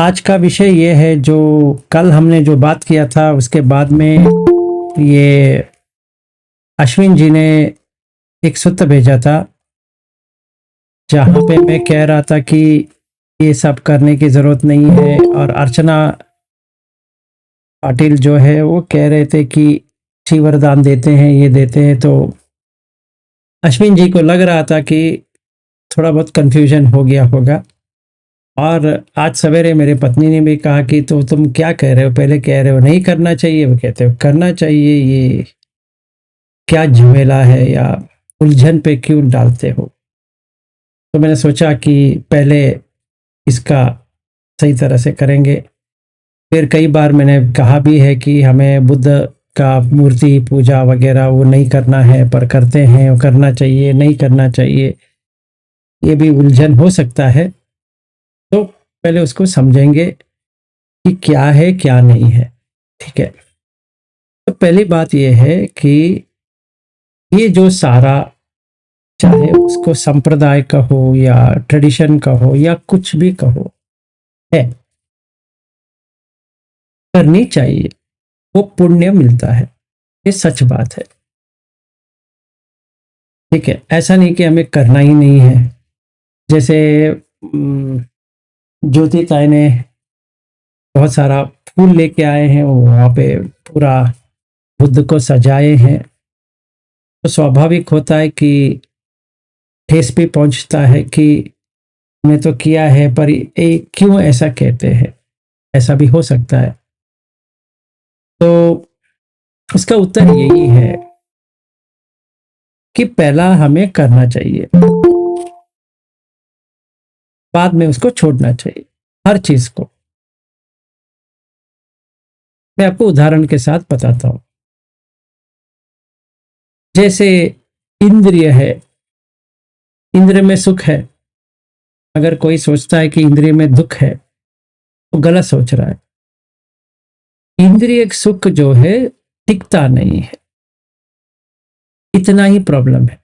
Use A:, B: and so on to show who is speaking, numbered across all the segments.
A: आज का विषय ये है जो कल हमने जो बात किया था उसके बाद में ये अश्विन जी ने एक सूत्र भेजा था जहाँ पे मैं कह रहा था कि ये सब करने की ज़रूरत नहीं है और अर्चना पाटिल जो है वो कह रहे थे कि अच्छी वरदान देते हैं ये देते हैं। तो अश्विन जी को लग रहा था कि थोड़ा बहुत कन्फ्यूजन हो गया होगा। और आज सवेरे मेरे पत्नी ने भी कहा कि तो तुम क्या कह रहे हो, पहले कह रहे हो नहीं करना चाहिए, वो कहते हो करना चाहिए, ये क्या झमेला है या उलझन पे क्यों डालते हो। तो मैंने सोचा कि पहले इसका सही तरह से करेंगे। फिर कई बार मैंने कहा भी है कि हमें बुद्ध का मूर्ति पूजा वगैरह वो नहीं करना है, पर करते हैं, वो करना चाहिए नहीं करना चाहिए, ये भी उलझन हो सकता है। तो पहले उसको समझेंगे कि क्या है क्या नहीं है। ठीक है, तो पहली बात यह है कि ये जो सारा, चाहे उसको संप्रदाय कहो या ट्रेडिशन कहो या कुछ भी कहो, है करनी चाहिए, वो पुण्य मिलता है, ये सच बात है। ठीक है, ऐसा नहीं कि हमें करना ही नहीं है। जैसे ज्योति ताई ने बहुत सारा फूल लेके आए हैं, वो वहाँ पे पूरा बुद्ध को सजाए हैं, तो स्वाभाविक होता है कि ठेस भी पहुंचता है कि मैं तो किया है, पर क्यों ऐसा कहते हैं। ऐसा भी हो सकता है। तो इसका उत्तर यही है कि पहला हमें करना चाहिए, बाद में उसको छोड़ना चाहिए, हर चीज को। मैं आपको उदाहरण के साथ बताता हूं। जैसे इंद्रिय है, इंद्रिय में सुख है। अगर कोई सोचता है कि इंद्रिय में दुख है, वो गलत सोच रहा है। इंद्रिय सुख जो है टिकता नहीं है, इतना ही प्रॉब्लम है।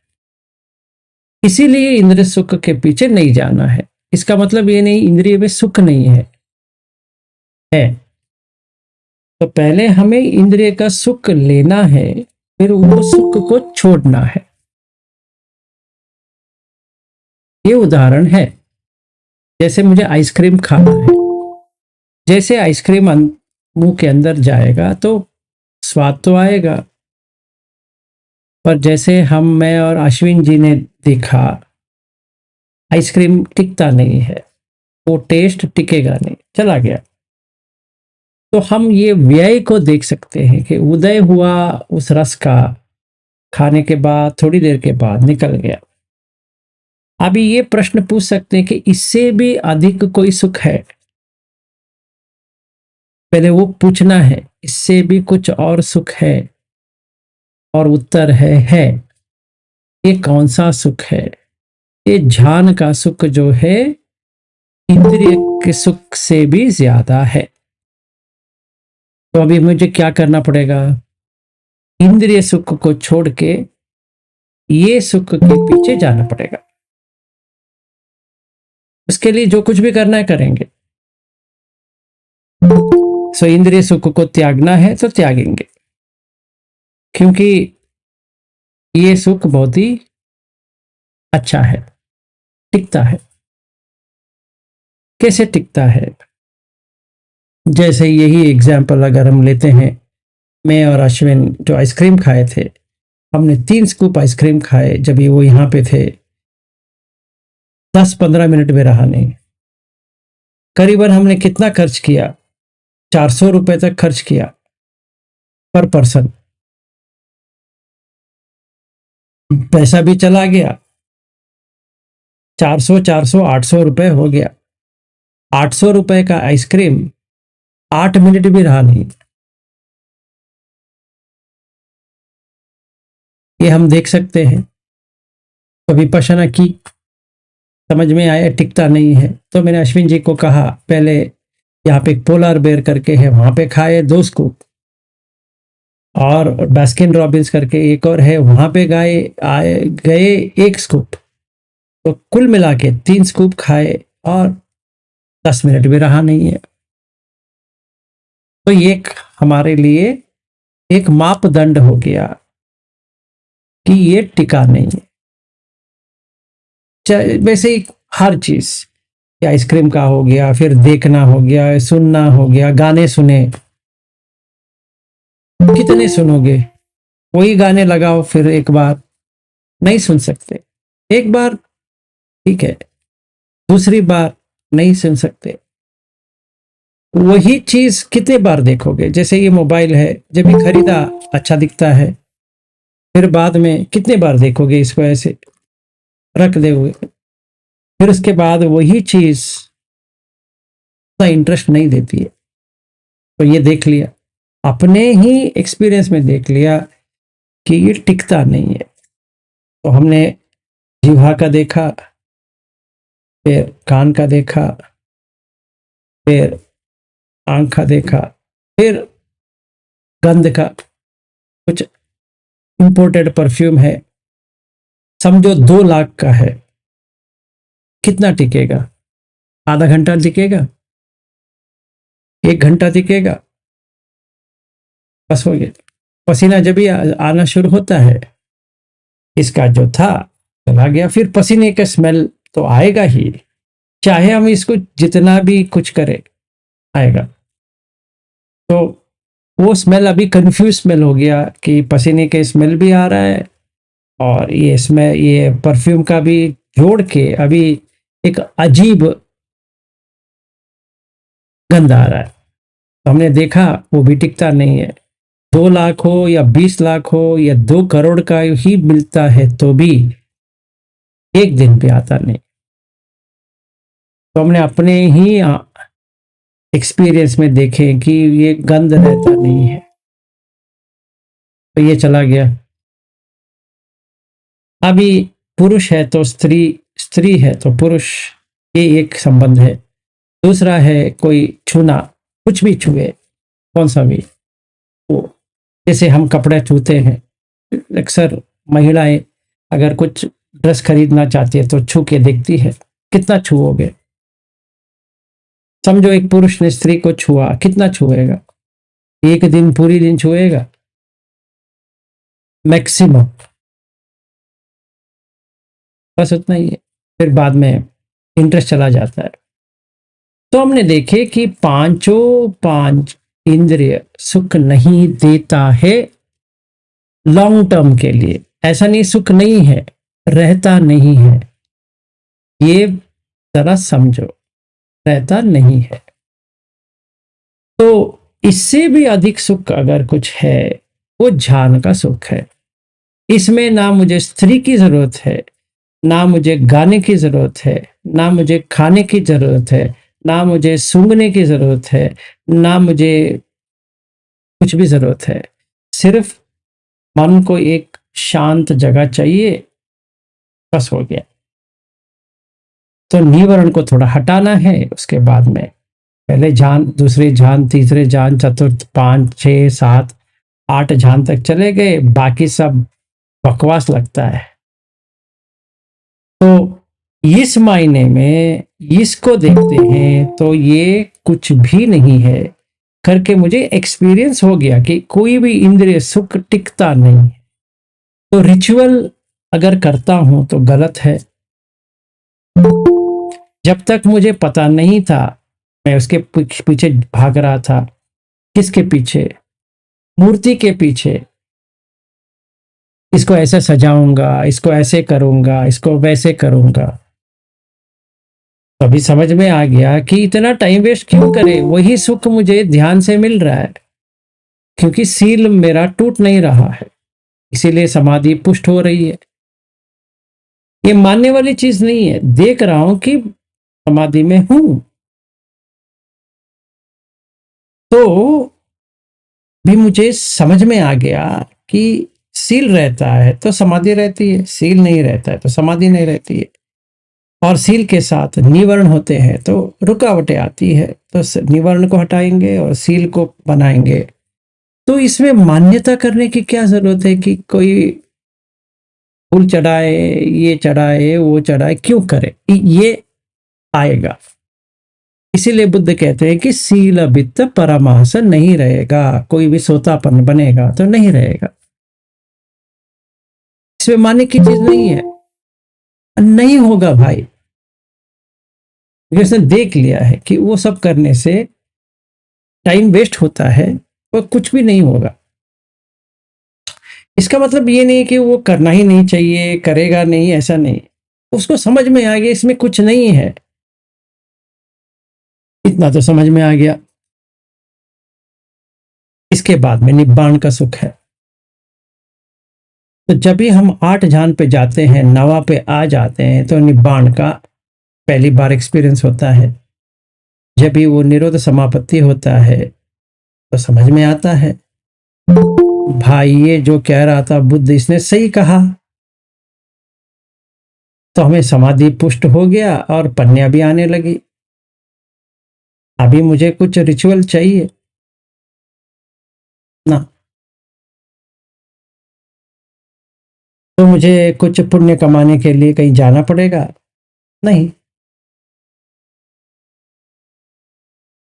A: इसीलिए इंद्रिय सुख के पीछे नहीं जाना है। इसका मतलब ये नहीं इंद्रिय में सुख नहीं है, है। तो पहले हमें इंद्रिय का सुख लेना है, फिर वो सुख को छोड़ना है। ये उदाहरण है। जैसे मुझे आइसक्रीम खाना है, जैसे आइसक्रीम मुंह के अंदर जाएगा तो स्वाद तो आएगा, पर जैसे मैं और अश्विन जी ने देखा, आइसक्रीम टिकता नहीं है, वो टेस्ट टिकेगा नहीं, चला गया। तो हम ये व्यय को देख सकते हैं कि उदय हुआ उस रस का, खाने के बाद थोड़ी देर के बाद निकल गया। अभी ये प्रश्न पूछ सकते हैं कि इससे भी अधिक कोई सुख है? पहले वो पूछना है, इससे भी कुछ और सुख है? और उत्तर है। ये कौन सा सुख है? ये ध्यान का सुख जो है इंद्रिय के सुख से भी ज्यादा है। तो अभी मुझे क्या करना पड़ेगा? इंद्रिय सुख को छोड़ के ये सुख के पीछे जाना पड़ेगा। उसके लिए जो कुछ भी करना है करेंगे। सो इंद्रिय सुख को त्यागना है तो त्यागेंगे, क्योंकि ये सुख बहुत ही अच्छा है, टिकता है। कैसे टिकता है? जैसे यही एग्जाम्पल अगर हम लेते हैं, मैं और अश्विन जो आइसक्रीम खाए थे, हमने 3 स्कूप आइसक्रीम खाए जब ये वो यहाँ पे थे। 10-15 मिनट में रहा नहीं। करीबन हमने कितना खर्च किया? 400 रुपए तक खर्च किया पर पर्सन। पैसा भी चला गया, 400 400 800 रुपए हो गया। 800 रुपए का आइसक्रीम 8 मिनट भी रहा नहीं। ये हम देख सकते हैं। तो विपश्यना की, समझ में आया टिकता नहीं है। तो मैंने अश्विन जी को कहा, पहले यहाँ पे एक पोलर बेयर करके है, वहां पे खाए 2 स्कूप, और बास्किन रॉबिन्स करके एक और है, वहां पे गए 1 स्कूप। तो कुल मिला के 3 स्कूप खाए और 10 मिनट भी रहा नहीं है। तो ये एक हमारे लिए एक मापदंड हो गया कि ये टिका नहीं है। चाहे वैसे ही हर चीज, आइसक्रीम का हो गया, फिर देखना हो गया, सुनना हो गया, गाने सुने, कितने सुनोगे? वही गाने लगाओ फिर एक बार, नहीं सुन सकते। एक बार ठीक है, दूसरी बार नहीं सुन सकते। वही चीज कितने बार देखोगे? जैसे ये मोबाइल है, जब ये खरीदा अच्छा दिखता है, फिर बाद में कितने बार देखोगे इसको, ऐसे रख दोगे, फिर उसके बाद वही चीज उतना इंटरेस्ट नहीं देती है। तो ये देख लिया, अपने ही एक्सपीरियंस में देख लिया कि ये टिकता नहीं है। तो हमने जीवा का देखा, फिर कान का देखा, फिर आंख का देखा, फिर गंध का। कुछ इंपोर्टेड परफ्यूम है, समझो 2 लाख का है, कितना टिकेगा? आधा घंटा टिकेगा? 1 घंटा टिकेगा? बस हो गया। पसीना जब भी आना शुरू होता है, इसका जो था चला गया, फिर पसीने का स्मेल तो आएगा ही, चाहे हम इसको जितना भी कुछ करें, आएगा। तो वो स्मेल अभी कंफ्यूज स्मेल हो गया कि पसीने के स्मेल भी आ रहा है, और ये स्मेल, ये परफ्यूम का भी जोड़ के अभी एक अजीब गंध आ रहा है। तो हमने देखा वो भी टिकता नहीं है। 2 लाख हो या 20 लाख हो या 2 करोड़ का ही मिलता है तो भी एक दिन पे आता नहीं। तो हमने अपने ही एक्सपीरियंस में देखे कि ये गंध रहता नहीं है। तो ये चला गया। अभी पुरुष है तो स्त्री, स्त्री है तो पुरुष, ये एक संबंध है। दूसरा है कोई छूना, कुछ भी छुए, कौन सा भी, वो जैसे हम कपड़े छूते हैं, अक्सर महिलाएं अगर कुछ ड्रेस खरीदना चाहती है तो छू के देखती है, कितना छुओगे? समझो एक पुरुष ने स्त्री को छुआ, कितना छुएगा? एक दिन, पूरी दिन छुएगा मैक्सिमम, बस उतना ही है। फिर बाद में इंटरेस्ट चला जाता है। तो हमने देखे कि पांचों पांच इंद्रिय सुख नहीं देता है लॉन्ग टर्म के लिए। ऐसा नहीं सुख नहीं है, रहता नहीं है, ये जरा समझो, रहता नहीं है। तो इससे भी अधिक सुख अगर कुछ है, वो ध्यान का सुख है। इसमें ना मुझे स्त्री की जरूरत है, ना मुझे गाने की जरूरत है, ना मुझे खाने की जरूरत है, ना मुझे सूंघने की जरूरत है, ना मुझे कुछ भी जरूरत है। सिर्फ मन को एक शांत जगह चाहिए, बस हो गया। तो निवरण को थोड़ा हटाना है, उसके बाद में पहले ध्यान, दूसरे ध्यान, तीसरे ध्यान, चतुर्थ, 5, 6, 7, 8 ध्यान तक चले गए, बाकी सब बकवास लगता है। तो इस मायने में इसको देखते हैं तो ये कुछ भी नहीं है करके मुझे एक्सपीरियंस हो गया कि कोई भी इंद्रिय सुख टिकता नहीं है। तो रिचुअल अगर करता हूं तो गलत है। जब तक मुझे पता नहीं था, मैं उसके पीछे भाग रहा था। किसके पीछे? मूर्ति के पीछे। इसको ऐसे सजाऊंगा, इसको ऐसे करूंगा, इसको वैसे करूंगा। तभी समझ में आ गया कि इतना टाइम वेस्ट क्यों करें, वही सुख मुझे ध्यान से मिल रहा है, क्योंकि सील मेरा टूट नहीं रहा है, इसीलिए समाधि पुष्ट हो रही है। ये मानने वाली चीज नहीं है, देख रहा हूं कि समाधि में हूं। तो भी मुझे समझ में आ गया कि सील रहता है तो समाधि रहती है, सील नहीं रहता है तो समाधि नहीं रहती है। और सील के साथ निवर्ण होते हैं तो रुकावटें आती है, तो निवर्ण को हटाएंगे और सील को बनाएंगे। तो इसमें मान्यता करने की क्या जरूरत है कि कोई फूल चढ़ाए, ये चढ़ाए, वो चढ़ाए, क्यों करे? ये आएगा। इसीलिए बुद्ध कहते हैं कि सील वित्त परमाहस नहीं रहेगा, कोई भी सोतापन बनेगा तो नहीं रहेगा। इसमें मानने की चीज नहीं है, नहीं होगा भाई, क्योंकि उसने देख लिया है कि वो सब करने से टाइम वेस्ट होता है और कुछ भी नहीं होगा। इसका मतलब ये नहीं कि वो करना ही नहीं चाहिए, करेगा नहीं, ऐसा नहीं। उसको समझ में आ गया इसमें कुछ नहीं है, इतना तो समझ में आ गया। इसके बाद में निब्बाण का सुख है। तो जब भी हम 8 जान पे जाते हैं, नवा पे आ जाते हैं, तो निब्बाण का पहली बार एक्सपीरियंस होता है। जब भी वो निरोध समापत्ति होता है तो समझ में आता है भाई ये जो कह रहा था बुद्ध इसने सही कहा। तो हमें समाधि पुष्ट हो गया और पन्या भी आने लगी। अभी मुझे कुछ रिचुअल चाहिए ना, तो मुझे कुछ पुण्य कमाने के लिए कहीं जाना पड़ेगा नहीं,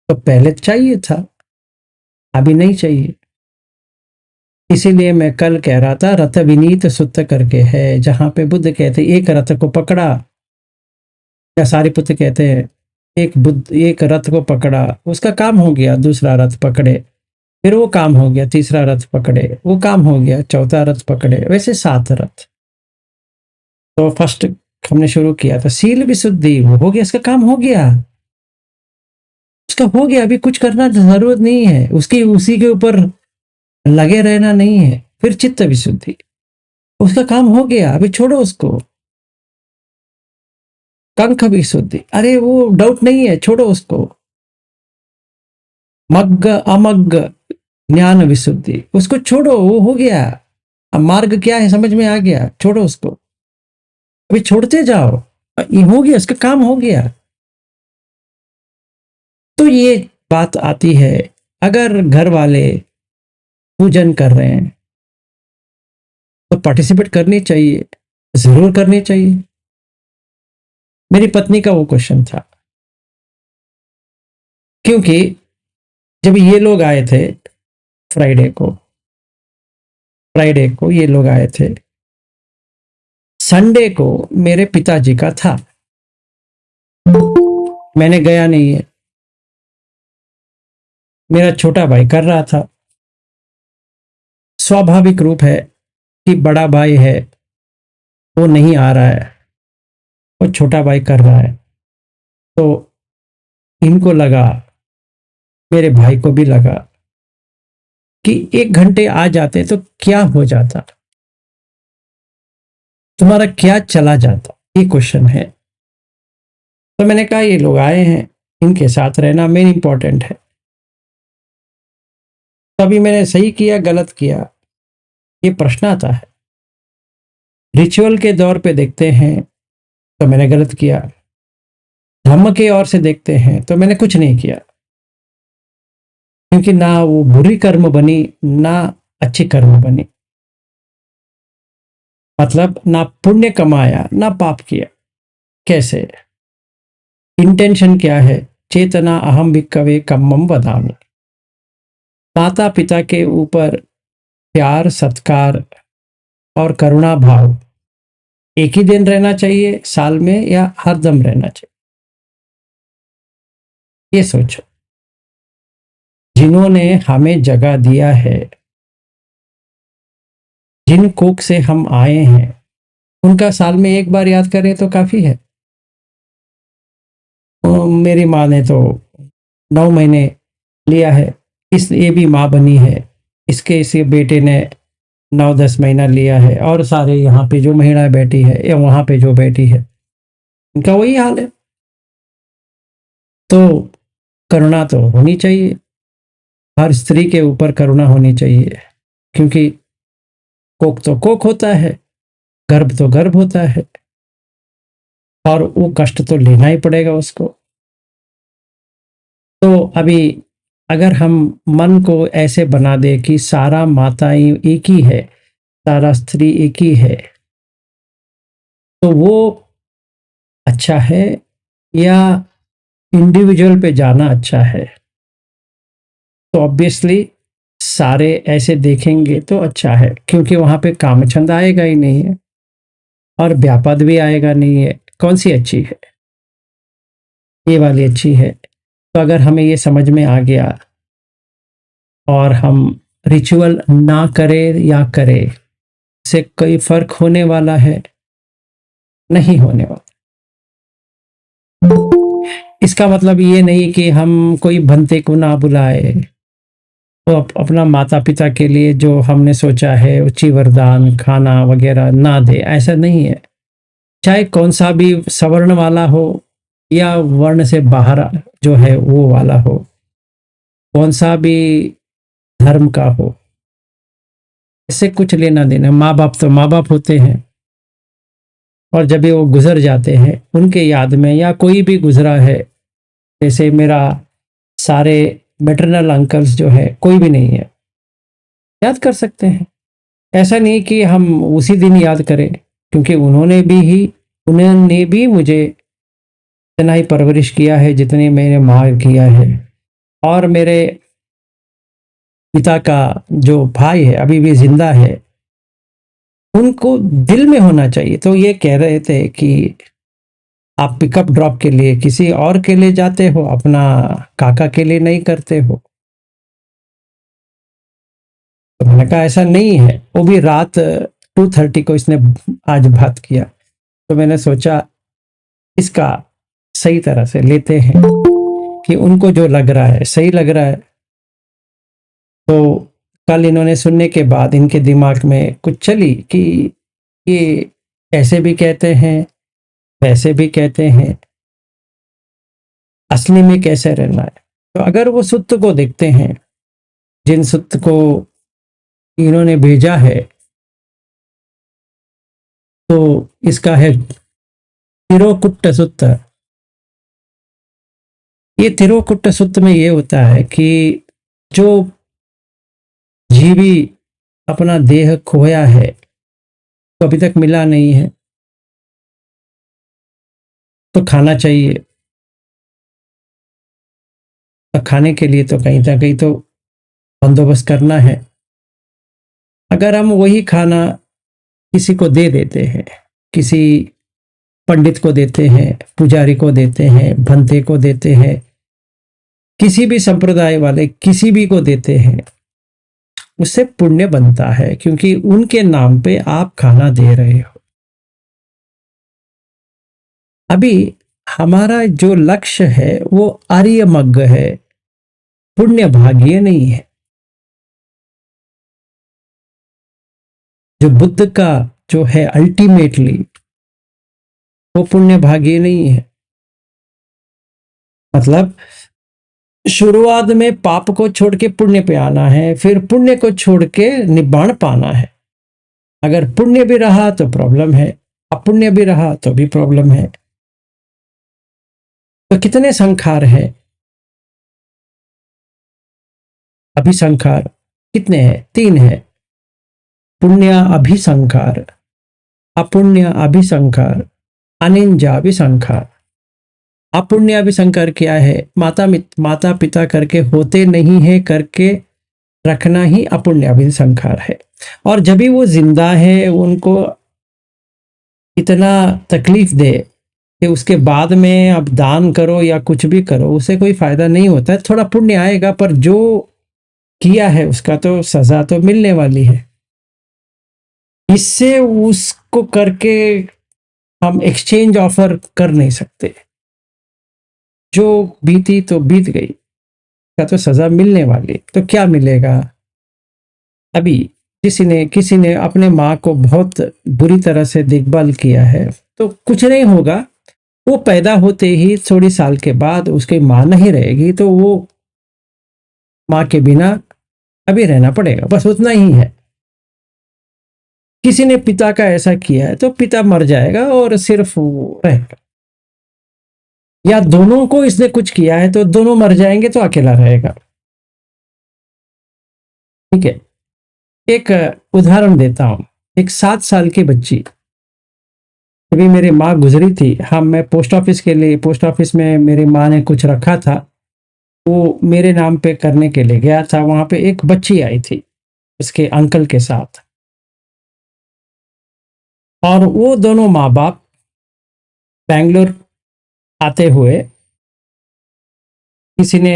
A: तो पहले चाहिए था, अभी नहीं चाहिए। इसीलिए मैं कल कह रहा था रथ विनीत सुत करके है, जहां पे बुद्ध कहते एक रथ को पकड़ा, या सारिपुत्र कहते हैं एक रथ को पकड़ा, उसका काम हो गया, दूसरा रथ पकड़े, फिर वो काम हो गया, तीसरा रथ पकड़े, वो काम हो गया, चौथा रथ पकड़े, वैसे 7 रथ। तो फर्स्ट हमने शुरू किया था सील विशुद्धि, वो हो गया, इसका काम हो गया, उसका हो गया, अभी कुछ करना जरूरत नहीं है, उसकी उसी के ऊपर लगे रहना नहीं है। फिर चित्त विशुद्धि, उसका काम हो गया, अभी छोड़ो उसको। कंठ विशुद्धि, अरे वो डाउट नहीं है, छोड़ो उसको। मग्ग अमग्ग ज्ञान विशुद्धि, उसको छोड़ो, वो हो गया, अब मार्ग क्या है समझ में आ गया, छोड़ो उसको, अभी छोड़ते जाओ, ये हो गया, उसका काम हो गया। तो ये बात आती है, अगर घर वाले पूजन कर रहे हैं तो पार्टिसिपेट करनी चाहिए, जरूर करनी चाहिए। मेरी पत्नी का वो क्वेश्चन था, क्योंकि जब ये लोग आए थे फ्राइडे को, ये लोग आए थे, संडे को मेरे पिताजी का था, मैंने गया नहीं है, मेरा छोटा भाई कर रहा था। स्वाभाविक रूप है कि बड़ा भाई है वो नहीं आ रहा है, वो छोटा भाई कर रहा है, तो इनको लगा, मेरे भाई को भी लगा कि 1 घंटे आ जाते तो क्या हो जाता, तुम्हारा क्या चला जाता, ये क्वेश्चन है। तो मैंने कहा ये लोग आए हैं, इनके साथ रहना मेन इंपॉर्टेंट है। तभी मैंने सही किया गलत किया ये प्रश्न आता है। रिचुअल के दौर पे देखते हैं तो मैंने गलत किया, धर्म के ओर से देखते हैं तो मैंने कुछ नहीं किया, क्योंकि ना वो बुरी कर्म बनी ना अच्छी कर्म बनी, मतलब ना पुण्य कमाया ना पाप किया। कैसे, इंटेंशन क्या है, चेतना अहम भिक्खवे कम्मम वदामि, माता पिता के ऊपर प्यार सत्कार और करुणा भाव एक ही दिन रहना चाहिए साल में, या हर दम रहना चाहिए, ये सोचो। जिन्होंने हमें जगह दिया है, जिन कोख से हम आए हैं, उनका साल में एक बार याद करें तो काफी है। मेरी माँ ने तो 9 महीने लिया है, इस ये भी माँ बनी है, इसके बेटे ने 9-10 महीना लिया है, और सारे यहाँ पे जो महिलाएं बैठी है या वहां पे जो बैठी है, इनका वही हाल है। तो करुणा तो होनी चाहिए, हर स्त्री के ऊपर करुणा होनी चाहिए, क्योंकि कोख तो कोख होता है, गर्भ तो गर्भ होता है, और वो कष्ट तो लेना ही पड़ेगा उसको। तो अभी अगर हम मन को ऐसे बना दे कि सारा माताएं एक ही है, सारा स्त्री एक ही है, तो वो अच्छा है, या इंडिविजुअल पे जाना अच्छा है, तो ऑब्वियसली सारे ऐसे देखेंगे तो अच्छा है, क्योंकि वहाँ पे कामचंद आएगा ही नहीं है और व्यापद भी आएगा नहीं है। कौन सी अच्छी है? ये वाली अच्छी है। तो अगर हमें ये समझ में आ गया और हम रिचुअल ना करें या करें, इससे कोई फ़र्क होने वाला है? नहीं होने वाला। इसका मतलब ये नहीं कि हम कोई भंते को ना बुलाए, तो अपना माता-पिता के लिए जो हमने सोचा है उच्च वरदान, खाना वगैरह ना दे, ऐसा नहीं है। चाहे कौन-सा भी सवर्ण वाला हो या वर्ण से बाहर जो है वो वाला हो, कौन-सा भी धर्म का हो, इससे कुछ लेना-देना। माँ-बाप तो माँ-बाप होते हैं और जब भी वो गुज़र जाते हैं, उनके याद में या कोई भी गुज़रा है, जैसे मेरा सारे मैटरनल अंकल्स जो है, कोई भी नहीं है, याद कर सकते हैं। ऐसा नहीं कि हम उसी दिन याद करें, क्योंकि उन्होंने भी मुझे इतना ही परवरिश किया है जितनी मैंने माँ किया है। और मेरे पिता का जो भाई है अभी भी जिंदा है, उनको दिल में होना चाहिए। तो ये कह रहे थे कि आप पिकअप ड्रॉप के लिए किसी और के लिए जाते हो, अपना काका के लिए नहीं करते हो। तो मैंने कहा ऐसा नहीं है। वो भी रात 2:30 को इसने आज बात किया। तो मैंने सोचा इसका सही तरह से लेते हैं कि उनको जो लग रहा है सही लग रहा है। तो कल इन्होंने सुनने के बाद इनके दिमाग में कुछ चली कि ये ऐसे भी कहते हैं, वैसे भी कहते हैं, असली में कैसे रहना है। तो अगर वो सुत्त को देखते हैं, जिन सुत्त को इन्होंने भेजा है, तो इसका है तिरोकुट्ट सुत्त। ये तिरोकुट्ट सुत्त में ये होता है कि जो जीवी अपना देह खोया है, तो अभी तक मिला नहीं है, तो खाना चाहिए। और खाने के लिए तो कहीं ना कहीं तो बंदोबस्त करना है। अगर हम वही खाना किसी को दे देते हैं, किसी पंडित को देते हैं, पुजारी को देते हैं, भंते को देते हैं, किसी भी संप्रदाय वाले किसी भी को देते हैं, उससे पुण्य बनता है, क्योंकि उनके नाम पे आप खाना दे रहे हो। अभी हमारा जो लक्ष्य है वो आर्यमग्ग है, पुण्य भाग्य नहीं है। जो बुद्ध का जो है अल्टीमेटली, वो पुण्य भाग्य नहीं है। मतलब शुरुआत में पाप को छोड़ के पुण्य पे आना है, फिर पुण्य को छोड़ के निब्बाण पाना है। अगर पुण्य भी रहा तो प्रॉब्लम है, अपुण्य भी रहा तो भी प्रॉब्लम है। तो कितने संखार हैं? अभिसंखार कितने हैं? 3 है। पुण्य अभिसंखार, अपुण्य अभिसंखार, अनिंजा अभिसंखार। अपुण्य अभिसंखार क्या है? माता पिता करके होते नहीं है करके रखना ही अपुण्य अभिसंखार है। और जब भी वो जिंदा है, उनको इतना तकलीफ दे कि उसके बाद में अब दान करो या कुछ भी करो, उसे कोई फायदा नहीं होता है। थोड़ा पुण्य आएगा, पर जो किया है उसका तो सजा तो मिलने वाली है। इससे उसको करके हम एक्सचेंज ऑफर कर नहीं सकते। जो बीती तो बीत गई, का तो सजा मिलने वाली। तो क्या मिलेगा? अभी किसी ने अपने माँ को बहुत बुरी तरह से देखभाल किया है, तो कुछ नहीं होगा। वो पैदा होते ही थोड़ी साल के बाद उसकी माँ नहीं रहेगी, तो वो माँ के बिना अभी रहना पड़ेगा, बस उतना ही है। किसी ने पिता का ऐसा किया है तो पिता मर जाएगा और सिर्फ वो रहेगा। या दोनों को इसने कुछ किया है तो दोनों मर जाएंगे तो अकेला रहेगा। ठीक है। एक उदाहरण देता हूं। एक 7 साल की बच्ची अभी मेरी माँ गुजरी थी, हाँ, मैं पोस्ट ऑफिस के लिए, पोस्ट ऑफिस में मेरी माँ ने कुछ रखा था, वो मेरे नाम पे करने के लिए गया था। वहाँ पे एक बच्ची आई थी उसके अंकल के साथ, और वो दोनों माँ बाप बैंगलोर आते हुए किसी ने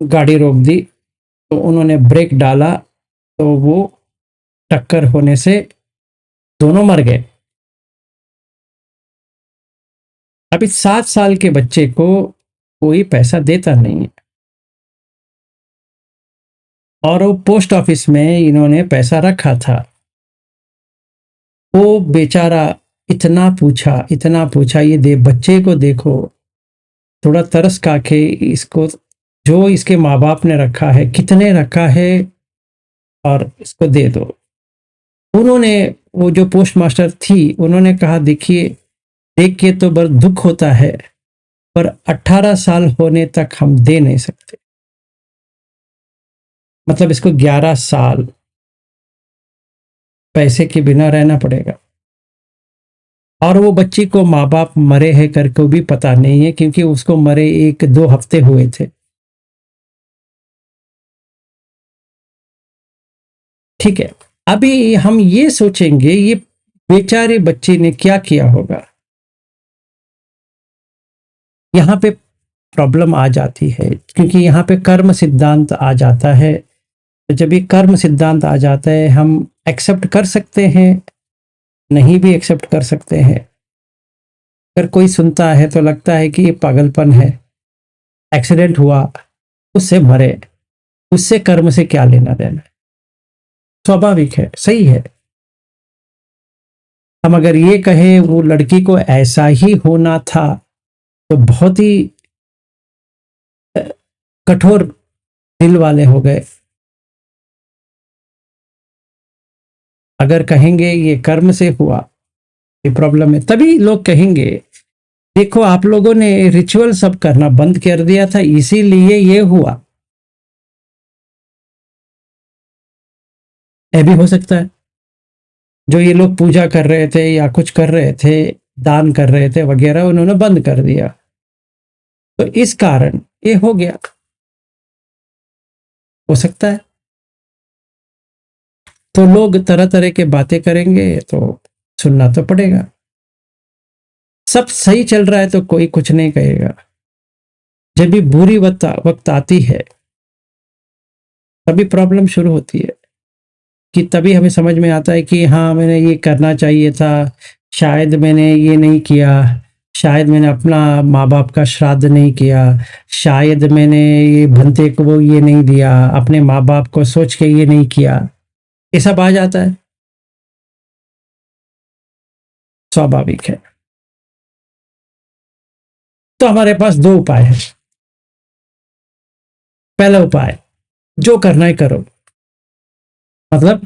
A: गाड़ी रोक दी, तो उन्होंने ब्रेक डाला, तो वो टक्कर होने से दोनों मर गए। अभी 7 साल के बच्चे को कोई पैसा देता नहीं है, और वो पोस्ट ऑफिस में इन्होंने पैसा रखा था। वो बेचारा इतना पूछा, ये दे बच्चे को देखो, थोड़ा तरस खा के इसको, जो इसके माँ बाप ने रखा है, कितने रखा है, और इसको दे दो। उन्होंने, वो जो पोस्ट मास्टर थी, उन्होंने कहा, देखिए, देख के तो बड़ा दुख होता है, पर 18 साल होने तक हम दे नहीं सकते। मतलब इसको 11 साल पैसे के बिना रहना पड़ेगा। और वो बच्ची को माँ बाप मरे हैं करके भी पता नहीं है, क्योंकि उसको मरे 1-2 हफ्ते हुए थे। ठीक है, अभी हम ये सोचेंगे, ये बेचारे बच्चे ने क्या किया होगा। यहाँ पे प्रॉब्लम आ जाती है, क्योंकि यहाँ पे कर्म सिद्धांत आ जाता है। तो जब ये कर्म सिद्धांत आ जाता है, हम एक्सेप्ट कर सकते हैं, नहीं भी एक्सेप्ट कर सकते हैं। अगर कोई सुनता है तो लगता है कि ये पागलपन है, एक्सीडेंट हुआ, उससे मरे, उससे कर्म से क्या लेना देना। स्वाभाविक है, सही है। हम अगर ये कहें वो लड़की को ऐसा ही होना था, तो बहुत ही कठोर दिल वाले हो गए। अगर कहेंगे ये कर्म से हुआ, ये प्रॉब्लम है, तभी लोग कहेंगे, देखो आप लोगों ने रिचुअल सब करना बंद कर दिया था, इसीलिए ये हुआ। यह भी हो सकता है, जो ये लोग पूजा कर रहे थे या कुछ कर रहे थे, दान कर रहे थे वगैरह, उन्होंने बंद कर दिया, तो इस कारण ये हो गया। हो सकता है। तो लोग तरह तरह के बातें करेंगे, तो सुनना तो पड़ेगा। सब सही चल रहा है तो कोई कुछ नहीं कहेगा। जब भी बुरी वक्त आती है, तभी प्रॉब्लम शुरू होती है, कि तभी हमें समझ में आता है कि हाँ, मैंने ये करना चाहिए था, शायद मैंने ये नहीं किया, शायद मैंने अपना माँ बाप का श्राद्ध नहीं किया, शायद मैंने ये भंते को वो ये नहीं दिया, अपने माँ बाप को सोच के ये नहीं किया। ये सब आ जाता है, स्वाभाविक है। तो हमारे पास दो उपाय है। पहला उपाय, जो करना है करो। मतलब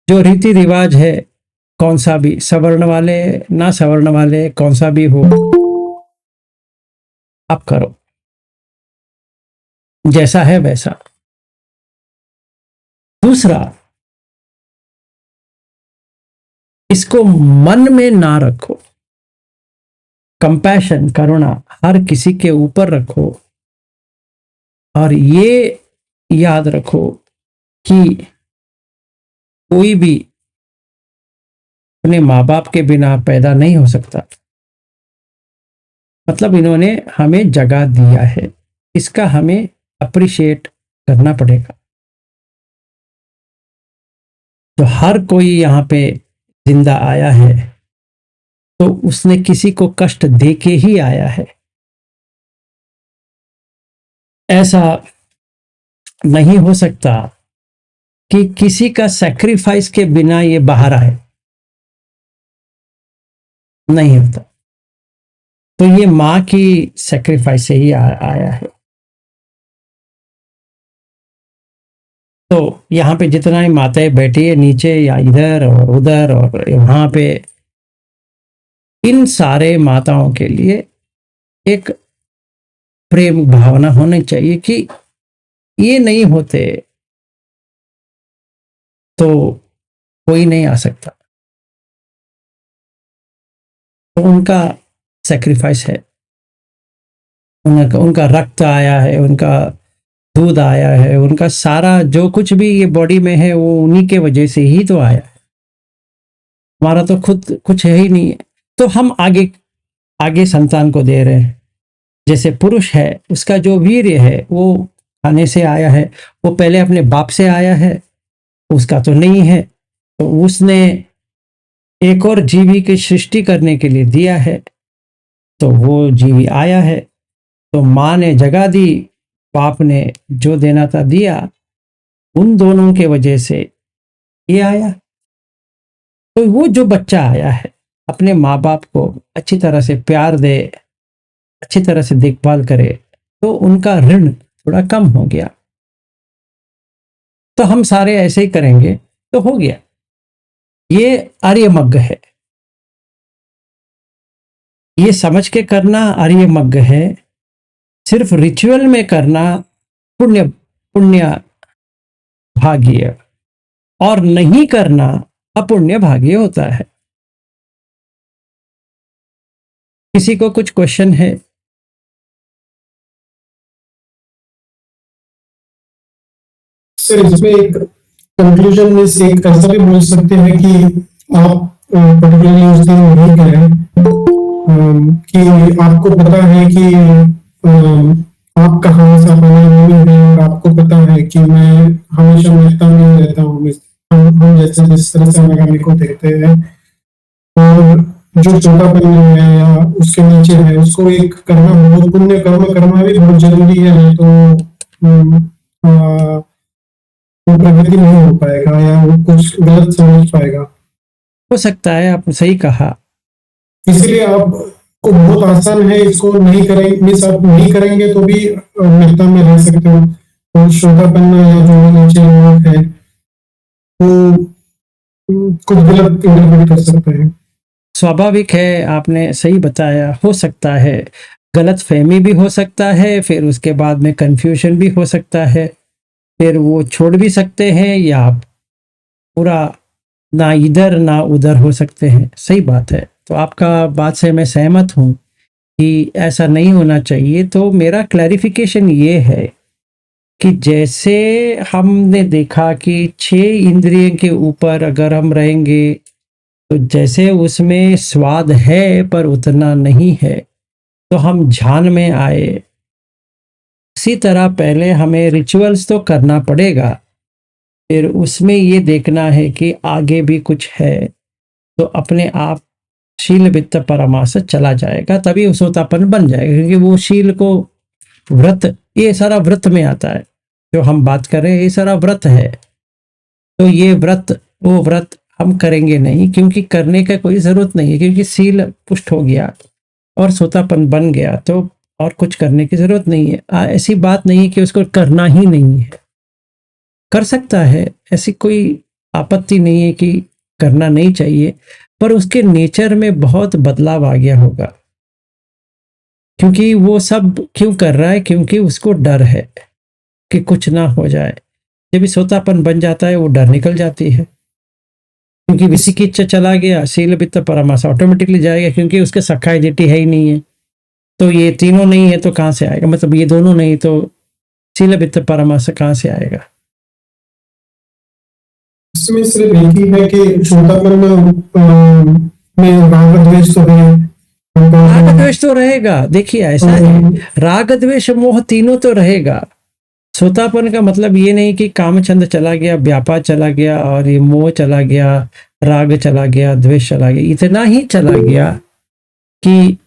A: जो रीति रिवाज है, कौन सा भी, सवर्ण वाले ना सवर्ण वाले, कौन सा भी हो, आप करो, जैसा है वैसा। दूसरा, इसको मन में ना रखो। कंपैशन, करुणा हर किसी के ऊपर रखो, और ये याद रखो कि कोई भी अपने माँ बाप के बिना पैदा नहीं हो सकता। मतलब इन्होंने हमें जगह दिया है, इसका हमें अप्रिशिएट करना पड़ेगा। तो हर कोई यहाँ पे जिंदा आया है, तो उसने किसी को कष्ट दे के ही आया है। ऐसा नहीं हो सकता कि किसी का सैक्रिफाइस के बिना ये बाहर आए, नहीं होता। तो ये माँ की सैक्रिफाइस से ही आया है। तो यहाँ पे जितना ही माताएं बैठी है नीचे या इधर और उधर और वहां पे, इन सारे माताओं के लिए एक प्रेम भावना होनी चाहिए कि ये नहीं होते तो कोई नहीं आ सकता। तो उनका सैक्रिफाइस है, उनका रक्त आया है, उनका दूध आया है, उनका सारा जो कुछ भी ये बॉडी में है वो उन्हीं के वजह से ही तो आया है। हमारा तो खुद कुछ है ही नहीं है। तो हम आगे आगे संतान को दे रहे हैं। जैसे पुरुष है, उसका जो वीर्य है वो खाने से आया है, वो पहले अपने बाप से आया है, उसका तो नहीं है, तो उसने एक और जीवी की सृष्टि करने के लिए दिया है, तो वो जीवी आया है। तो माँ ने जगह दी, बाप ने जो देना था दिया, उन दोनों के वजह से ये आया। तो वो जो बच्चा आया है अपने माँ बाप को अच्छी तरह से प्यार दे, अच्छी तरह से देखभाल करे, तो उनका ऋण थोड़ा कम हो गया। तो हम सारे ऐसे ही करेंगे तो हो गया। ये आर्यमग्ग है, ये समझ के करना आर्यमग्ग है। सिर्फ रिचुअल में करना पुण्य पुण्य भाग्य, और नहीं करना अपुण्य भाग्य होता है। किसी को कुछ क्वेश्चन है?
B: सर इसमें एक कंक्लूजन में से एक ऐसा भी बोल सकते हैं कि आप पर्टिकुलरली उस दिन नहीं करें, कि आपको पता है कि आप कहाँ से अपने हैं, और आपको पता है कि मैं हमेशा मिलता नहीं रहता हूँ। हम जैसे जिस तरह से अनागामी को देखते हैं, और जो छोटापन है या उसके नीचे है, उसको एक करना बहुत पुण्य कर्म करना भी बहुत जरूरी है। नहीं तो वो प्रगति नहीं हो पाएगा या वो कुछ गलत समझ पाएगा।
A: हो सकता है, आप सही कहा।
B: इसलिए आपको बहुत आसान है, इसको नहीं करेंगे, मीन्स आप नहीं करेंगे तो भी मित्रता में रह सकते हो। और श्रोतापन या जो नीचे लोग है वो कुछ गलत इंटरप्रेट कर सकते हैं।
A: स्वाभाविक है, आपने सही बताया। हो सकता है गलत फहमी भी हो सकता है, फिर उसके बाद में कंफ्यूजन भी हो सकता है, फिर वो छोड़ भी सकते हैं, या पूरा ना इधर ना उधर हो सकते हैं। सही बात है। तो आपका बात से मैं सहमत हूँ कि ऐसा नहीं होना चाहिए। तो मेरा क्लैरिफिकेशन ये है कि जैसे हमने देखा कि 6 इंद्रिय के ऊपर अगर हम रहेंगे तो जैसे उसमें स्वाद है पर उतना नहीं है, तो हम ध्यान में आए। इसी तरह पहले हमें रिचुअल्स तो करना पड़ेगा, फिर उसमें ये देखना है कि आगे भी कुछ है, तो अपने आप शील वित्त परामास चला जाएगा, तभी उसोतापन बन जाएगा। क्योंकि वो शील को व्रत, ये सारा व्रत में आता है जो हम बात कर रहे हैं, ये सारा व्रत है। तो ये व्रत, वो व्रत हम करेंगे नहीं, क्योंकि करने का कोई जरूरत नहीं है, क्योंकि सील पुष्ट हो गया और सोतापन बन गया, तो और कुछ करने की जरूरत नहीं है। ऐसी बात नहीं है कि उसको करना ही नहीं है, कर सकता है, ऐसी कोई आपत्ति नहीं है कि करना नहीं चाहिए, पर उसके नेचर में बहुत बदलाव आ गया होगा। क्योंकि वो सब क्यों कर रहा है? क्योंकि उसको डर है कि कुछ ना हो जाए। जब भी सोतापन बन जाता है वो डर निकल जाती है, क्योंकि विसिकिच्छ चला गया, शील वित्त परामास ऑटोमेटिकली जाएगा, क्योंकि उसके सखा एडिटी है ही नहीं है। तो ये तीनों नहीं है तो कहाँ से आएगा? मतलब ये दोनों नहीं तो शील वित्त परामास कहाँ से आएगा?
B: इसमें सिर्फ एक ही है कि छोटापन में राग द्वेष तो है,
A: राग द्वेष तो रहेगा। देखिए ऐसा है, राग द्वेष मोह तीनों तो रहेगा। सोतापन का मतलब ये नहीं कि कामचंद चला गया, व्यापार चला गया, और ये मोह चला गया, राग चला गया, द्वेष चला गया। इतना ही चला गया कि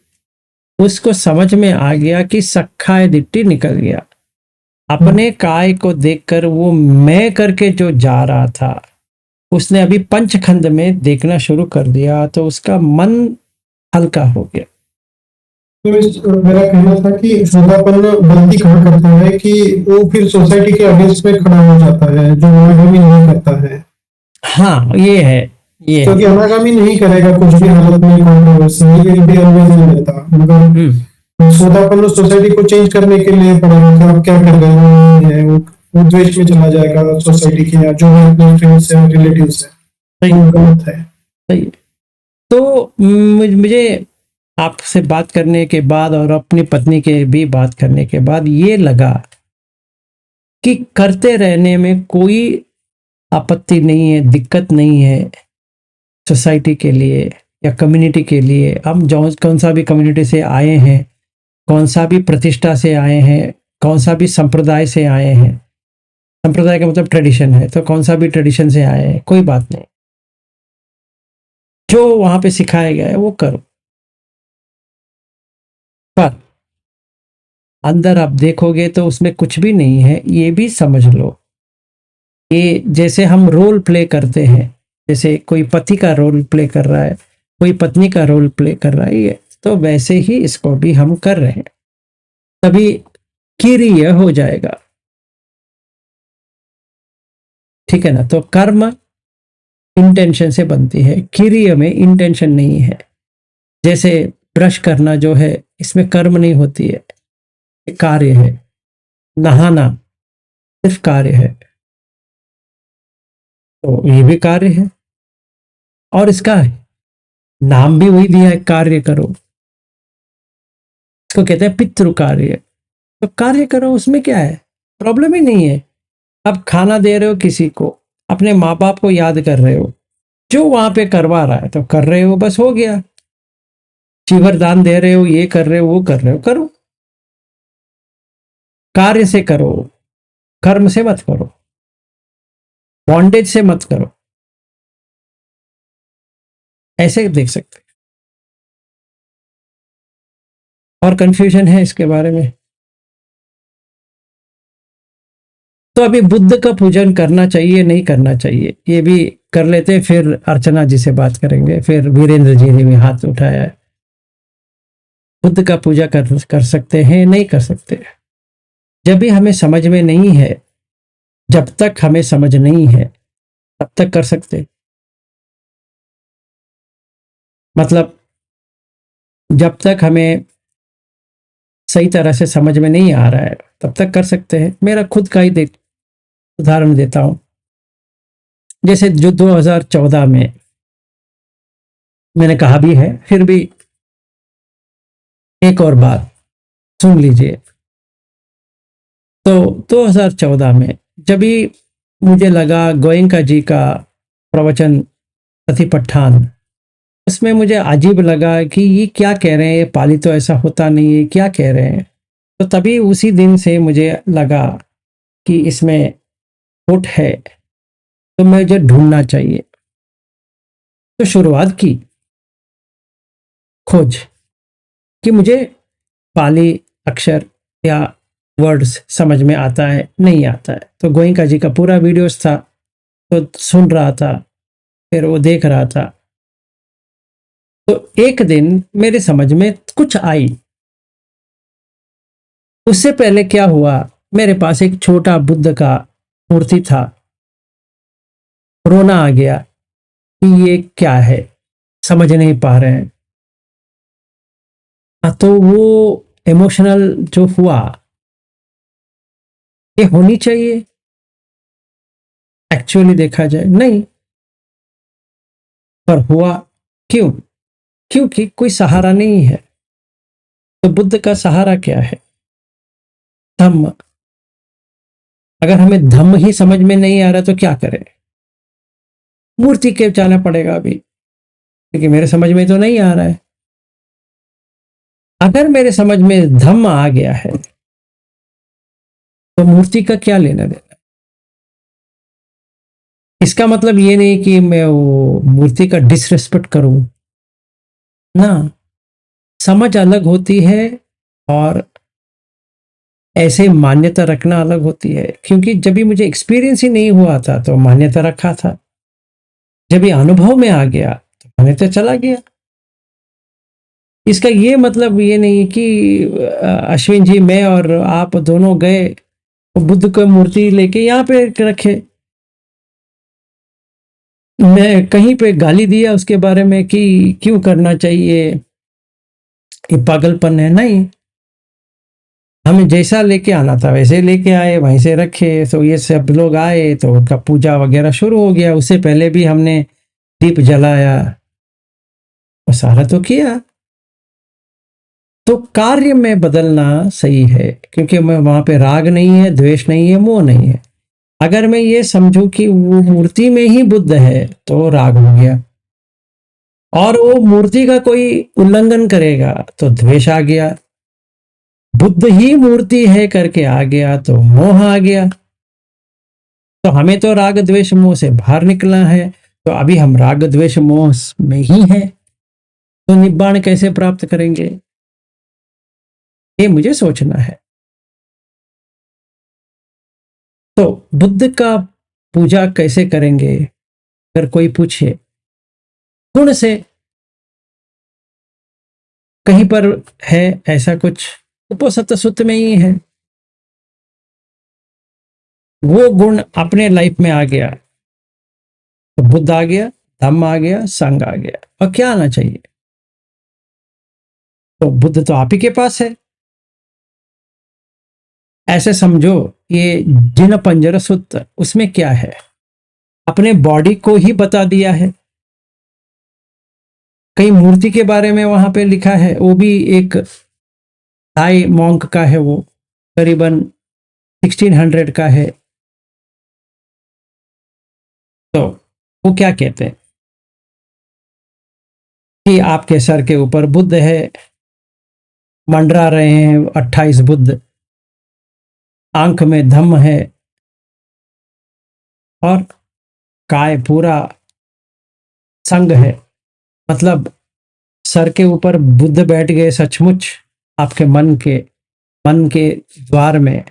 A: उसको समझ में आ गया कि सखाय दिट्टी निकल गया। अपने काय को देखकर वो मैं करके जो जा रहा था, उसने अभी पंचखंड में देखना शुरू कर दिया, तो उसका मन हल्का हो गया।
B: तो मेरा कहना था कि छोटापन गलती कहाँ करता है कि वो फिर सोसाइटी के अगेंस्ट में खड़ा हो जाता है, जो अनागामी नहीं करता है।
A: हाँ, ये है, ये
B: क्योंकि अनागामी नहीं करेगा कुछ भी हालत में कंट्रोवर्सी, मगर छोटापन सोसाइटी को चेंज करने के लिए पड़ेगा कि आप क्या कर रहे हैं। वो द्वेष में चला जाएगा सोसाइटी के, या जो भी अपने फ्रेंड्स हैं, रिलेटिव्स हैं।
A: सही
B: गलत है।
A: सही। तो मुझे आपसे बात करने के बाद और अपनी पत्नी के भी बात करने के बाद ये लगा कि करते रहने में कोई आपत्ति नहीं है, दिक्कत नहीं है सोसाइटी के लिए या कम्युनिटी के लिए। हम जो कौन सा भी कम्युनिटी से आए हैं, कौन सा भी प्रतिष्ठा से आए हैं, कौन सा भी संप्रदाय से आए हैं, संप्रदाय का मतलब ट्रेडिशन है, तो कौन सा भी ट्रेडिशन से आए हैं, कोई बात नहीं, जो वहां पे सिखाया गया है वो करो। पर अंदर आप देखोगे तो उसमें कुछ भी नहीं है, ये भी समझ लो। ये जैसे हम रोल प्ले करते हैं, जैसे कोई पति का रोल प्ले कर रहा है, कोई पत्नी का रोल प्ले कर रहा है, ये तो वैसे ही इसको भी हम कर रहे हैं, तभी किरीय हो जाएगा। ठीक है ना? तो कर्म इंटेंशन से बनती है, किरीय में इंटेंशन नहीं है। जैसे ब्रश करना जो है, इसमें कर्म नहीं होती है, ये कार्य है। नहाना सिर्फ कार्य है, तो ये भी कार्य है, और इसका नाम भी वही दिया है, कार्य करो। इसको कहते हैं पितृ कार्य। तो कार्य करो, उसमें क्या है, प्रॉब्लम ही नहीं है। अब खाना दे रहे हो किसी को, अपने माँ बाप को याद कर रहे हो, जो वहां पे करवा रहा है तो कर रहे हो, बस हो गया। चीवर दान दे रहे हो, ये कर रहे हो, वो कर रहे हो, करो। कार्य से करो, कर्म से मत करो, बॉन्डेज से मत करो। ऐसे देख सकते हैं। और कंफ्यूजन है इसके बारे में? तो अभी बुद्ध का पूजन करना चाहिए नहीं करना चाहिए, ये भी कर लेते हैं, फिर अर्चना जी से बात करेंगे। फिर वीरेंद्र जी ने भी हाथ उठाया है। बुद्ध का पूजा कर सकते हैं, नहीं कर सकते? जब भी हमें समझ में नहीं है, जब तक हमें समझ नहीं है तब तक कर सकते। मतलब जब तक हमें सही तरह से समझ में नहीं आ रहा है तब तक कर सकते हैं। मेरा खुद का ही उदाहरण देता हूं। जैसे जो 2014 में मैंने कहा भी है, फिर भी एक और बात सुन लीजिए। तो 2014 में जब भी मुझे लगा गोयंका जी का प्रवचन प्रतिपठान, उसमें मुझे अजीब लगा कि ये क्या कह रहे हैं, ये पाली तो ऐसा होता नहीं है, क्या कह रहे हैं। तो तभी उसी दिन से मुझे लगा कि इसमें खोट है, तो मुझे ढूंढना चाहिए। तो शुरुआत की खोज कि मुझे पाली अक्षर या वर्ड्स समझ में आता है नहीं आता है। तो गोयंका जी का पूरा वीडियोस था, तो सुन रहा था, फिर वो देख रहा था। तो एक दिन मेरे समझ में कुछ आई। उससे पहले क्या हुआ, मेरे पास एक छोटा बुद्ध का मूर्ति था, रोना आ गया कि ये क्या है, समझ नहीं पा रहे हैं। तो वो इमोशनल जो हुआ, ये होनी चाहिए एक्चुअली देखा जाए नहीं, पर हुआ क्यों? क्योंकि कोई सहारा नहीं है। तो बुद्ध का सहारा क्या है? धम्म। अगर हमें धम्म ही समझ में नहीं आ रहा तो क्या करें? मूर्ति के जाना पड़ेगा अभी, क्योंकि मेरे समझ में तो नहीं आ रहा है। अगर मेरे समझ में धम्म आ गया है तो मूर्ति का क्या लेना देना? इसका मतलब ये नहीं कि मैं वो मूर्ति का डिसरेस्पेक्ट करूं ना। समझ अलग होती है और ऐसे मान्यता रखना अलग होती है। क्योंकि जब भी मुझे एक्सपीरियंस ही नहीं हुआ था तो मान्यता रखा था, जब ये अनुभव में आ गया तो मान्यता चला गया। इसका ये मतलब ये नहीं कि अश्विन जी, मैं और आप दोनों गए बुद्ध को मूर्ति लेके यहाँ पे रखे, मैं कहीं पे गाली दिया उसके बारे में कि क्यों करना चाहिए, ये पागलपन है? नहीं, हमें जैसा लेके आना था वैसे लेके आए, वहीं से रखे। तो ये सब लोग आए तो उनका पूजा वगैरह शुरू हो गया। उससे पहले भी हमने दीप जलाया और सारा तो किया। तो कार्य में बदलना सही है, क्योंकि मैं वहां पे राग नहीं है, द्वेष नहीं है, मोह नहीं है। अगर मैं ये समझूं कि वो मूर्ति में ही बुद्ध है तो राग हो गया, और वो मूर्ति का कोई उल्लंघन करेगा तो द्वेष आ गया, बुद्ध ही मूर्ति है करके आ गया तो मोह आ गया। तो हमें तो राग द्वेष मोह से बाहर निकलना है, तो अभी हम राग द्वेष मोह में ही हैं, तो निब्बाण कैसे प्राप्त करेंगे, ये मुझे सोचना है। तो बुद्ध का पूजा कैसे करेंगे, अगर कोई पूछे, गुण से कहीं पर है ऐसा कुछ, उपसत सुत्त में ही है, वो गुण अपने लाइफ में आ गया तो बुद्ध आ गया, धम्म आ गया, संघ आ गया, और क्या आना चाहिए। तो बुद्ध तो आप ही के पास है। ऐसे समझो, ये जिन पंजर सूत्र उसमें क्या है, अपने बॉडी को ही बता दिया है। कई मूर्ति के बारे में वहां पे लिखा है, वो भी एक थाई मॉन्क का है, वो करीबन 1600 का है। तो वो क्या कहते हैं कि आपके सर के ऊपर बुद्ध है, मंडरा रहे हैं 28 बुद्ध, आंख में धम्म है, और काय पूरा संग है। मतलब सर के ऊपर बुद्ध बैठ गए सचमुच, आपके मन के द्वार में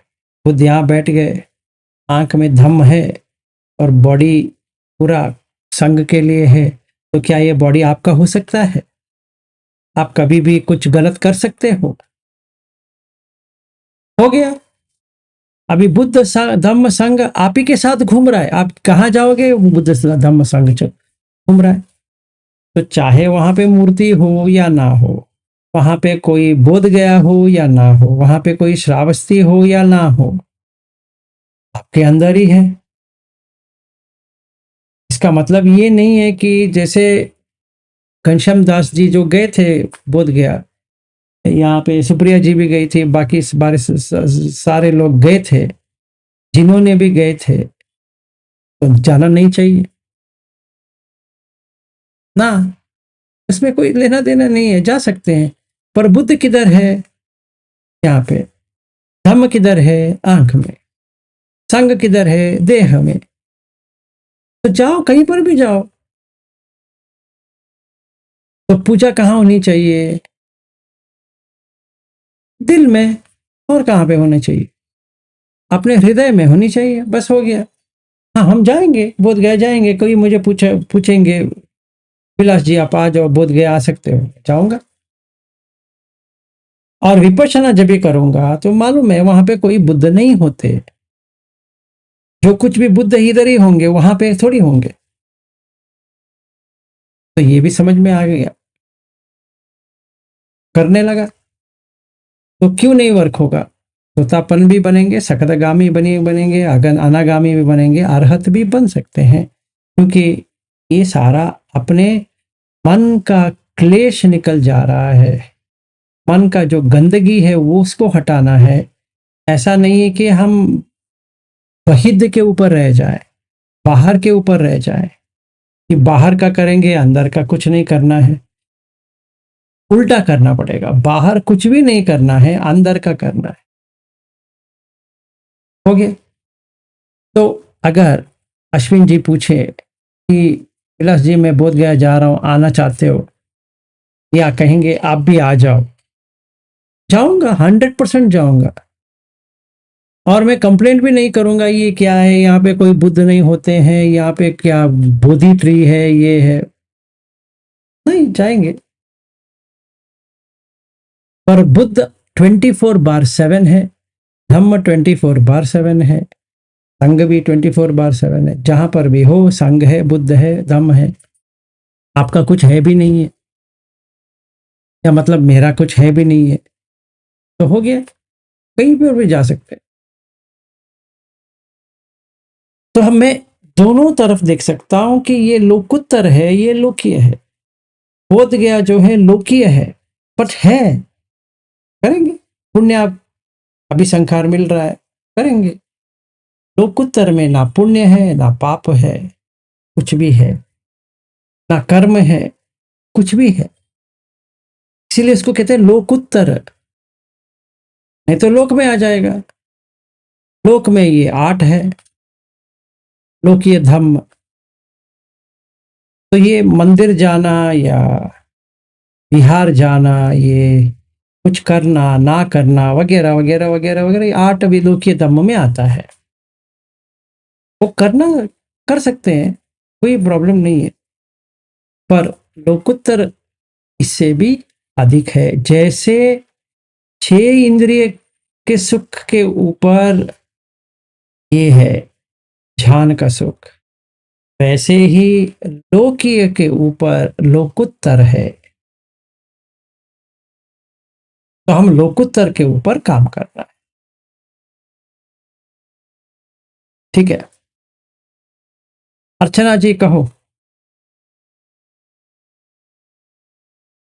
A: बुद्ध यहाँ बैठ गए, आंख में धम्म है, और बॉडी पूरा संग के लिए है। तो क्या ये बॉडी आपका हो सकता है? आप कभी भी कुछ गलत कर सकते हो गया। अभी बुद्ध धम्म संघ आप ही के साथ घूम रहा है, आप कहाँ जाओगे, बुद्ध धम्म संघ घूम रहा है। तो चाहे वहां पे मूर्ति हो या ना हो, वहां पे कोई बोध गया हो या ना हो, वहां पे कोई श्रावस्ती हो या ना हो, आपके अंदर ही है। इसका मतलब ये नहीं है कि जैसे घनश्याम दास जी जो गए थे बोध गया, यहाँ पे सुप्रिया जी भी गई थी, बाकी इस बारे सारे लोग गए थे, जिन्होंने भी गए थे, तो जाना नहीं चाहिए ना, इसमें कोई लेना देना नहीं है, जा सकते हैं। पर बुद्ध किधर है? यहाँ पे। धम्म किधर है? आंख में। संग किधर है? देह में। तो जाओ, कहीं पर भी जाओ। तो पूजा कहाँ होनी चाहिए? दिल में। और कहाँ पे होनी चाहिए? अपने हृदय में होनी चाहिए, बस हो गया। हाँ, हम जाएंगे, बोध गया जाएंगे, कोई मुझे पूछेंगे विलास जी आप आ जाओ बोध गया, आ सकते हो, जाऊंगा। और विपश्यना जब भी करूंगा तो मालूम है वहां पे कोई बुद्ध नहीं होते, जो कुछ भी बुद्ध इधर ही होंगे, वहां पे थोड़ी होंगे। तो ये भी समझ में आ गया, करने लगा। तो क्यों नहीं वर्क होगा? तोतापन भी बनेंगे, सकदगामी बनेंगे, अनागामी भी बनेंगे, अरहत भी बन सकते हैं, क्योंकि ये सारा अपने मन का क्लेश निकल जा रहा है। मन का जो गंदगी है वो उसको हटाना है। ऐसा नहीं है कि हम वहीद के ऊपर रह जाए, बाहर के ऊपर रह जाए, कि बाहर का करेंगे अंदर का कुछ नहीं करना है। उल्टा करना पड़ेगा, बाहर कुछ भी नहीं करना है, अंदर का करना है। हो गया। तो अगर अश्विन जी पूछे कि विलास जी मैं बोध गया जा रहा हूं, आना चाहते हो, या कहेंगे आप भी आ जाओ, जाऊंगा, 100% जाऊंगा। और मैं कंप्लेंट भी नहीं करूंगा ये क्या है, यहाँ पे कोई बुद्ध नहीं होते हैं, यहाँ पे क्या बोधि ट्री है, ये है, नहीं जाएंगे। पर बुद्ध 24/7 है, धम्म 24/7 है, संघ भी 24/7 है। जहां पर भी हो संघ है, बुद्ध है, धम्म है। आपका कुछ है भी नहीं है, या मतलब मेरा कुछ है भी नहीं है, तो हो गया, कहीं पर भी जा सकते हैं। तो हम मैं दोनों तरफ देख सकता हूं कि ये लोकोत्तर है, ये लोकीय है। बोध गया जो है लोकीय है, बट है करेंगे। पुण्य आप अभी संखार मिल रहा है, करेंगे। लोकोत्तर में ना पुण्य है, ना पाप है, कुछ भी है, ना कर्म है, कुछ भी है। इसीलिए इसको कहते हैं लोकोत्तर। नहीं तो लोक में आ जाएगा। लोक में ये 8 है, लोकीय धम्म। तो ये मंदिर जाना या बिहार जाना, ये कुछ करना ना करना वगैरह वगैरह वगैरह वगैरह, ये 8 अभी लोकीय धम्म में आता है। वो करना कर सकते हैं, कोई प्रॉब्लम नहीं है। पर लोकोत्तर इससे भी अधिक है। जैसे 6 इंद्रिय के सुख के ऊपर ये है ध्यान का सुख, वैसे ही लोकीय के ऊपर लोकोत्तर है। तो हम लोकोत्तर के ऊपर काम कर रहे हैं। ठीक है, अर्चना जी कहो।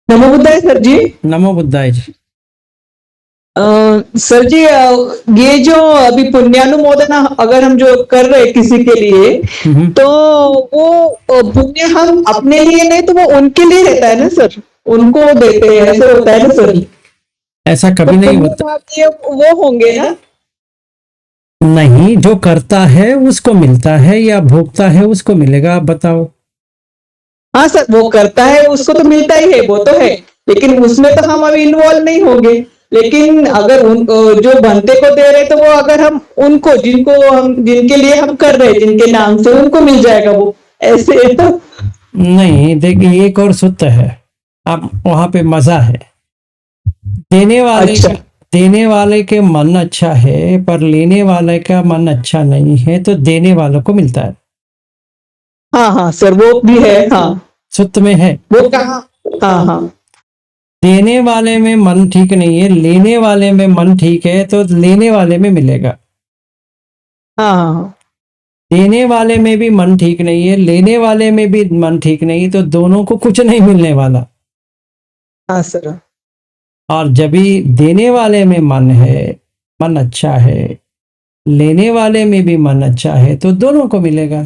C: नमो बुद्धाय सर जी।
A: नमो बुद्धाय जी।
C: सर जी, ये जो अभी पुण्यानुमोदन अगर हम जो कर रहे हैं किसी के लिए, तो वो पुण्य हम अपने लिए नहीं तो वो उनके लिए रहता है ना सर, उनको देते हैं, ऐसे होता है ना सर?
A: ऐसा कभी
C: तो
A: नहीं
C: पुण्य
A: होता।
C: भाव ये वो होंगे ना?
A: नहीं, जो करता है उसको मिलता है या भोगता है उसको मिलेगा, आप बताओ।
C: हाँ सर, वो करता है उसको तो मिलता ही है, वो तो है, लेकिन उसमें तो हम अभी इन्वॉल्व नहीं होंगे। लेकिन अगर उन जो बनते को दे रहे तो वो अगर हम उनको जिनके लिए हम कर रहे हैं जिनके नाम से उनको मिल जाएगा वो, ऐसे
A: नहीं, देखिए एक और सूत्र है, आप वहां पे मजा है। देने वाले
C: अच्छा।
A: देने वाले के मन अच्छा है, पर लेने वाले का मन अच्छा नहीं है, तो देने वालों को मिलता है।
C: हाँ हाँ सर, वो भी है। हाँ,
A: सूत्र में है।
C: वो कहाँ? हाँ हाँ
A: देने वाले में मन ठीक नहीं है, लेने वाले में मन ठीक है, तो लेने वाले में मिलेगा।
C: हाँ हाँ
A: देने वाले में भी मन ठीक नहीं है, लेने वाले में भी मन ठीक नहीं, तो दोनों को कुछ नहीं मिलने वाला।
C: हाँ सर।
A: और जब भी देने वाले में मन है, मन अच्छा है, लेने वाले में भी मन अच्छा है, तो दोनों को मिलेगा।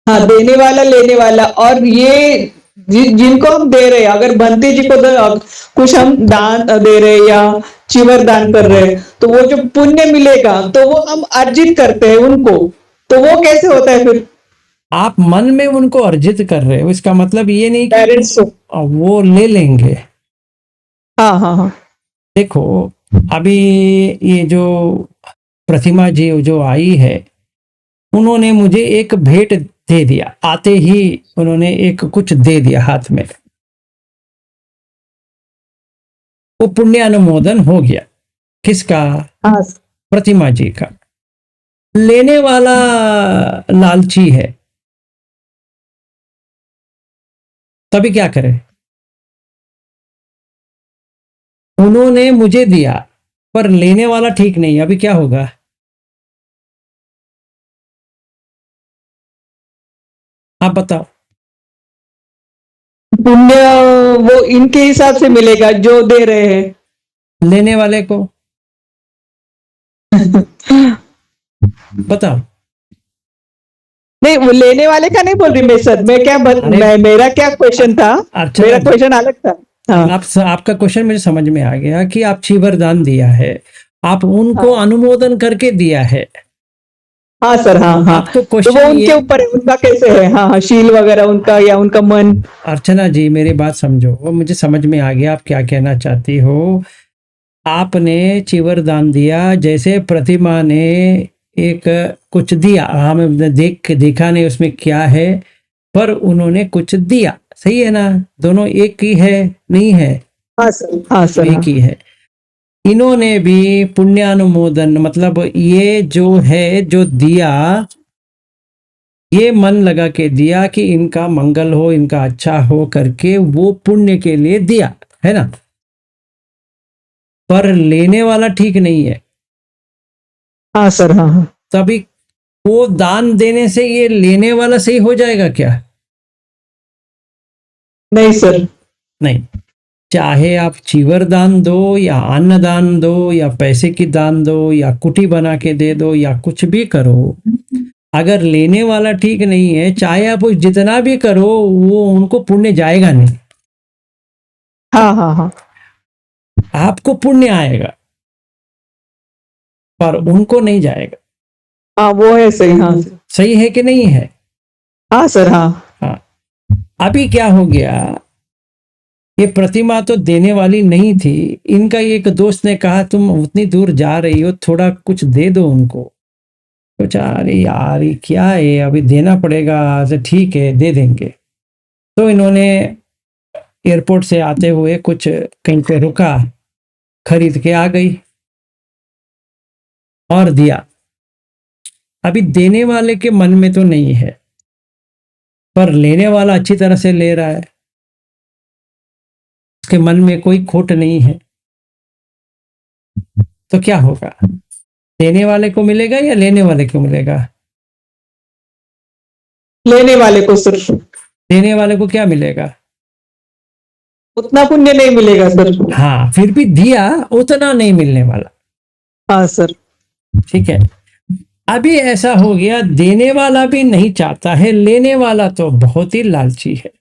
C: हाँ, देने वाला लेने वाला, और ये जिनको हम दे रहे हैं, अगर बंते जी को कुछ हम दान दे रहे हैं या चिवर दान कर रहे हैं, तो वो जो पुण्य मिलेगा तो वो हम अर्जित करते हैं उनको, तो वो कैसे होता है फिर?
A: आप मन में उनको अर्जित कर रहे हो, इसका मतलब ये नहीं कि
C: पेरेंट्स को।
A: वो ले लेंगे।
C: हाँ हाँ हाँ
A: देखो, अभी ये जो प्रतिमा जी जो आई है, उन्होंने मुझे एक भेंट दे दिया, आते ही उन्होंने एक कुछ दे दिया हाथ में, वो पुण्य अनुमोदन हो गया। किसका?
C: हाँ
A: प्रतिमा जी का। लेने वाला लालची है, तभी क्या करे? उन्होंने मुझे दिया, पर लेने वाला ठीक नहीं, अभी क्या होगा? आप बताओ।
C: पुण्य वो इनके हिसाब से मिलेगा जो दे रहे हैं।
A: लेने वाले को बताओ।
C: नहीं, वो लेने वाले का नहीं बोल रही मैं सर, मेरा क्या क्वेश्चन था?
A: अच्छा,
C: मेरा क्वेश्चन अलग था। हाँ
A: आपका क्वेश्चन मुझे समझ में आ गया कि आप चीवर दान दिया है, आप उनको अनुमोदन करके दिया है।
C: हाँ सर। हाँ हाँ,
A: आपको
C: तो वो
A: क्वेश्चन
C: उनके
A: ये,
C: ऊपर है, उनका कैसे है? हाँ हाँ, शील वगैरह उनका या उनका मन।
A: अर्चना जी मेरी बात समझो, वो मुझे समझ में आ गया आप क्या कहना चाहती हो। आपने चीवर दान दिया, जैसे प्रतिमा ने एक कुछ दिया, हमें देखा नहीं उसमें क्या है, पर उन्होंने कुछ दिया, सही है ना? दोनों एक ही है, नहीं है?
C: हाँ सर। हाँ सर।
A: एक ही है। इन्होंने भी पुण्यानुमोदन, मतलब ये जो है जो दिया, ये मन लगा के दिया कि इनका मंगल हो, इनका अच्छा हो करके, वो पुण्य के लिए दिया है ना। पर लेने वाला ठीक नहीं है,
C: हाँ सर। हाँ हाँ,
A: तभी वो दान देने से ये लेने वाला सही हो जाएगा क्या?
C: नहीं सर।
A: नहीं। चाहे आप चीवर दान दो या अन्न दान दो या पैसे की दान दो या कुटी बना के दे दो या कुछ भी करो, अगर लेने वाला ठीक नहीं है, चाहे आप जितना भी करो, वो उनको पुण्य जाएगा नहीं।
C: हाँ हाँ हाँ
A: आपको पुण्य आएगा पर उनको नहीं जाएगा।
C: हाँ, वो है सही। हाँ
A: सही है कि नहीं है?
C: हाँ सर। हाँ
A: हाँ। अभी क्या हो गया, ये प्रतिमा तो देने वाली नहीं थी। इनका एक दोस्त ने कहा तुम उतनी दूर जा रही हो, थोड़ा कुछ दे दो उनको। सोचा अरे यार ये क्या है, अभी देना पड़ेगा। तो ठीक है दे देंगे। तो इन्होंने एयरपोर्ट से आते हुए कुछ कहीं पे रुका, खरीद के आ गई और दिया। अभी देने वाले के मन में तो नहीं है, पर लेने वाला अच्छी तरह से ले रहा है, उसके मन में कोई खोट नहीं है। तो क्या होगा, देने वाले को मिलेगा या लेने वाले को मिलेगा?
C: लेने वाले को सर
A: देने वाले को क्या मिलेगा?
C: उतना पुण्य नहीं मिलेगा सर।
A: हाँ, फिर भी दिया उतना नहीं मिलने वाला।
C: हाँ सर।
A: ठीक है। अभी ऐसा हो गया, देने वाला भी नहीं चाहता है, लेने वाला तो बहुत ही लालची है।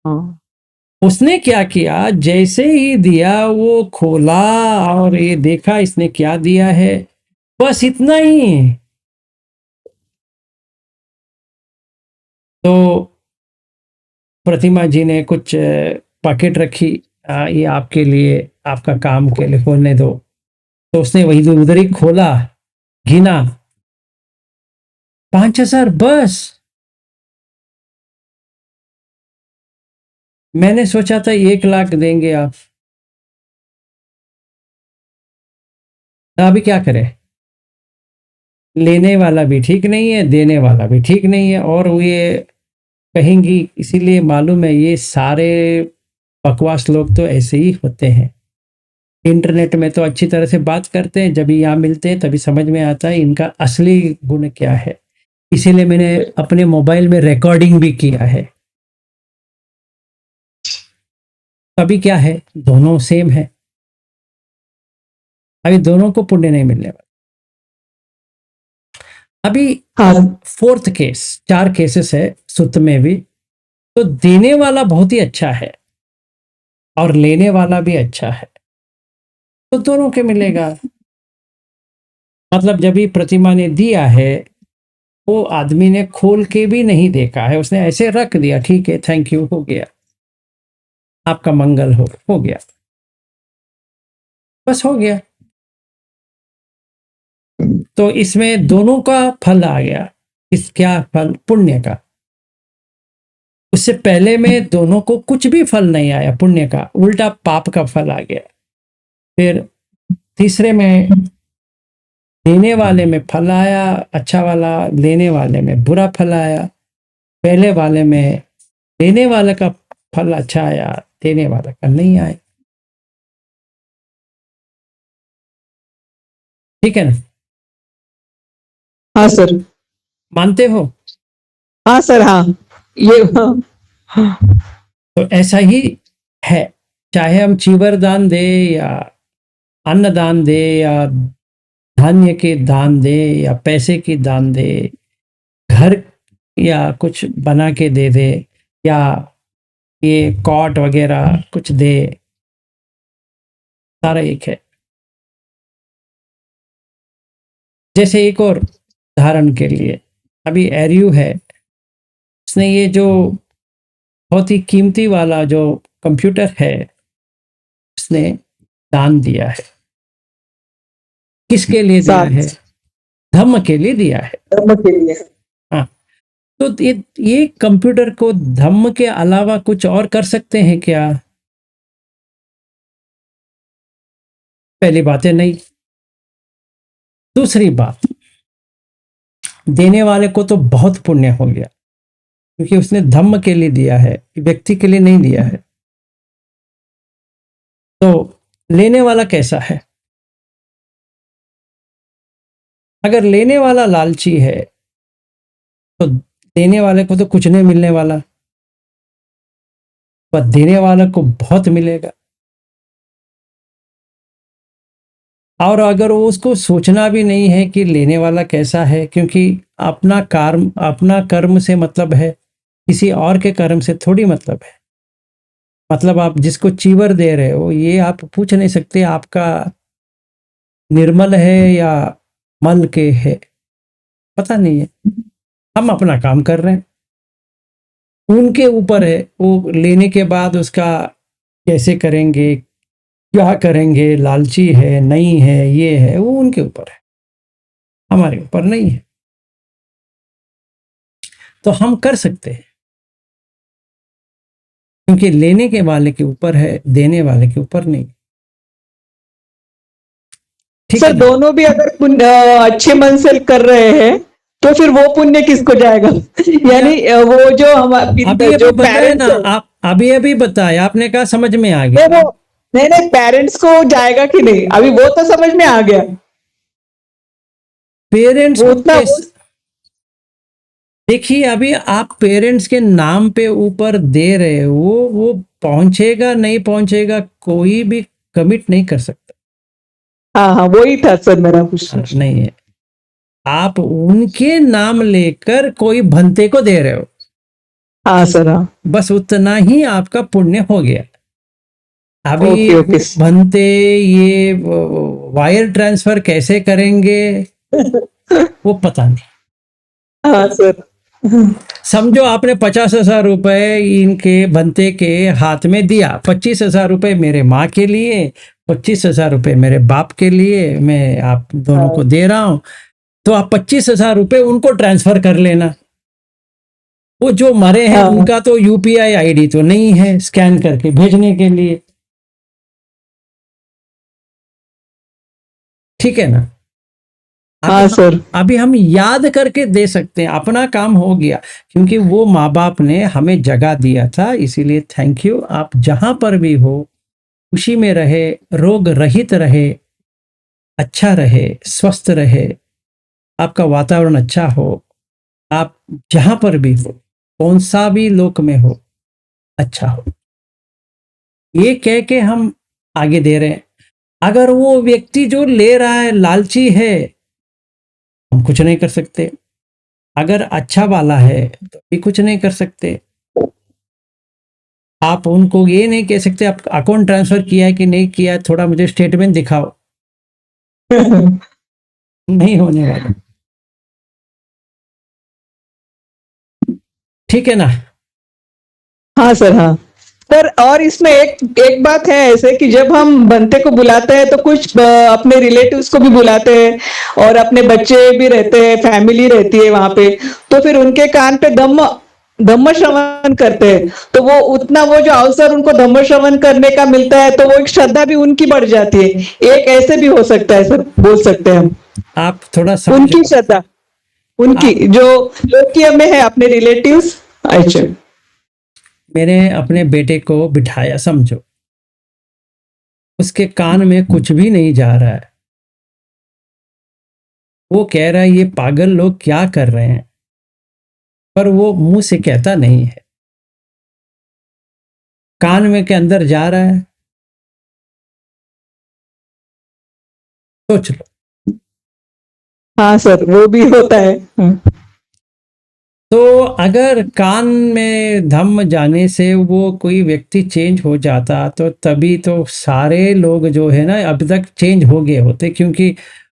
C: हाँ
A: उसने क्या किया, जैसे ही दिया वो खोला और ये देखा इसने क्या दिया है, बस इतना ही। तो प्रतिमा जी ने कुछ पैकेट रखी, ये आपके लिए, आपका काम के लिए खोलने दो। तो उसने वही उधर ही खोला, गिना 5,000 बस। मैंने सोचा था 1,00,000 देंगे आप। तो अभी क्या करें, लेने वाला भी ठीक नहीं है, देने वाला भी ठीक नहीं है, और वो ये कहेंगी। इसीलिए मालूम है, ये सारे बकवास लोग तो ऐसे ही होते हैं। इंटरनेट में तो अच्छी तरह से बात करते हैं, जब यहाँ मिलते हैं तभी समझ में आता है इनका असली गुण क्या है। इसीलिए मैंने अपने मोबाइल में रिकॉर्डिंग भी किया है। अभी क्या है, दोनों सेम है। अभी दोनों को पुण्य नहीं मिलने वाला। अभी
C: हाँ
A: फोर्थ केस, 4 केसेस है सुत में भी। तो देने वाला बहुत ही अच्छा है और लेने वाला भी अच्छा है, तो दोनों के मिलेगा। मतलब जब भी प्रतिमा ने दिया है, वो आदमी ने खोल के भी नहीं देखा है, उसने ऐसे रख दिया, ठीक है थैंक यू, हो गया, आपका मंगल हो गया, बस हो गया। तो इसमें दोनों का फल आ गया। इस क्या फल, पुण्य का। उससे पहले में दोनों को कुछ भी फल नहीं आया पुण्य का, उल्टा पाप का फल आ गया। फिर तीसरे में देने वाले में फल आया अच्छा वाला, लेने वाले में बुरा फल आया। पहले वाले में देने वाले का फल अच्छा आया, देने वाला का नहीं आया। ठीक है ना,
C: हाँ सर।
A: मानते हो?
C: हाँ सर। हाँ ये हाँ
A: तो ऐसा ही है, चाहे हम चीवर दान दे या अन्न दान दे या धान्य के दान दे या पैसे की दान दे, घर या कुछ बना के दे दे, या ये कॉट वगैरह कुछ दे, सारा एक है। जैसे एक और उदाहरण के लिए, अभी एरियो है, उसने ये जो बहुत ही कीमती वाला जो कंप्यूटर है, उसने दान दिया है। किसके लिए दिया
C: साथ
A: है? धम्म के लिए दिया है।
C: धर्म के लिए।
A: हाँ, तो ये कंप्यूटर को धम्म के अलावा कुछ और कर सकते हैं क्या? पहली बात है नहीं। दूसरी बात, देने वाले को तो बहुत पुण्य हो गया, क्योंकि उसने धम्म के लिए दिया है, व्यक्ति के लिए नहीं दिया है। तो लेने वाला कैसा है? अगर लेने वाला लालची है, तो देने वाले को तो कुछ नहीं मिलने वाला। पर देने वाला को बहुत मिलेगा। और अगर वो उसको सोचना भी नहीं है कि लेने वाला कैसा है, क्योंकि अपना कर्म से मतलब है, किसी और के कर्म से थोड़ी मतलब है। मतलब आप जिसको चीवर दे रहे हो, ये आप पूछ नहीं सकते आपका निर्मल है या मल के है, पता नहीं है। हम अपना काम कर रहे हैं, उनके ऊपर है वो लेने के बाद उसका कैसे करेंगे, क्या करेंगे, लालची है नहीं है, ये है वो उनके ऊपर है, हमारे ऊपर नहीं है। तो हम कर सकते हैं, क्योंकि लेने के वाले के ऊपर है, देने वाले के ऊपर नहीं। ठीक है
C: सर
A: ना?
C: दोनों भी अगर अच्छे मन से कर रहे हैं तो फिर वो पुण्य किसको जाएगा? यानी वो जो
A: अभी
C: जो
A: बताया ना,
C: पेरेंट्स है,
A: आप अभी बताया, आपने कहा समझ में आ गया।
C: वो नहीं नहीं, पेरेंट्स को जाएगा कि नहीं, अभी वो तो समझ में आ गया।
A: पेरेंट्स
C: वो
A: को
C: उतना वो,
A: कैसे, देखिए अभी आप पेरेंट्स के नाम पे ऊपर दे रहे हो, वो पहुंचेगा नहीं पहुंचेगा कोई भी कमिट नहीं कर सकता।
C: हाँ हाँ, वही था सर मेरा क्वेश्चन।
A: नहीं है, आप उनके नाम लेकर कोई भंते को दे रहे हो,
C: हाँ सर, हाँ।
A: बस उतना ही आपका पुण्य हो गया। अभी
C: ओके ओके।
A: भंते ये वायर ट्रांसफर कैसे करेंगे वो पता नहीं।
C: हाँ सर।
A: समझो आपने 50,000 रुपए इनके भंते के हाथ में दिया, 25,000 रुपए मेरे माँ के लिए, 25,000 रुपए मेरे बाप के लिए मैं आप दोनों को दे रहा हूं। तो आप 25,000 रुपए उनको ट्रांसफर कर लेना। वो जो मरे हैं
C: हाँ
A: उनका तो यूपीआई आईडी तो नहीं है स्कैन करके भेजने के लिए, ठीक है ना?
C: हाँ सर।
A: अभी हम याद करके दे सकते हैं, अपना काम हो गया, क्योंकि वो माँ बाप ने हमें जगह दिया था, इसीलिए थैंक यू। आप जहां पर भी हो खुशी में रहे, रोग रहित रहे, अच्छा रहे, स्वस्थ रहे, आपका वातावरण अच्छा हो, आप जहां पर भी हो, कौन सा भी लोक में हो, अच्छा हो, ये कह के हम आगे दे रहे हैं। अगर वो व्यक्ति जो ले रहा है लालची है, हम कुछ नहीं कर सकते। अगर अच्छा वाला है तो भी कुछ नहीं कर सकते। आप उनको ये नहीं कह सकते आप अकाउंट ट्रांसफर किया है कि नहीं किया है, थोड़ा मुझे स्टेटमेंट दिखाओ, नहीं होने वाला। ठीक है ना?
C: हाँ सर, हाँ। पर और इसमें एक एक बात है ऐसे कि जब हम बनते को बुलाते हैं तो कुछ अपने रिलेटिव्स को भी बुलाते हैं और अपने बच्चे भी रहते हैं, फैमिली रहती है वहां पे, तो फिर उनके कान पे धम्म धम्म श्रवण करते हैं, तो वो उतना वो जो अवसर उनको धम्म श्रवण करने का मिलता है तो वो एक श्रद्धा भी उनकी बढ़ जाती है। एक ऐसे भी हो सकता है सर, बोल सकते हैं हम।
A: आप थोड़ा समझो।
C: उनकी श्रद्धा, उनकी
A: आप
C: जो लोकीय में है अपने रिलेटिव्स। अच्छा।
A: मेरे अपने बेटे को बिठाया, समझो उसके कान में कुछ भी नहीं जा रहा है, वो कह रहा है ये पागल लोग क्या कर रहे हैं, पर वो मुंह से कहता नहीं है, कान में के अंदर जा रहा है। सोच लो।
C: हाँ सर, वो भी होता है।
A: तो अगर कान में धम्म जाने से वो कोई व्यक्ति चेंज हो जाता तो तभी तो सारे लोग जो है ना अब तक चेंज हो गए होते, क्योंकि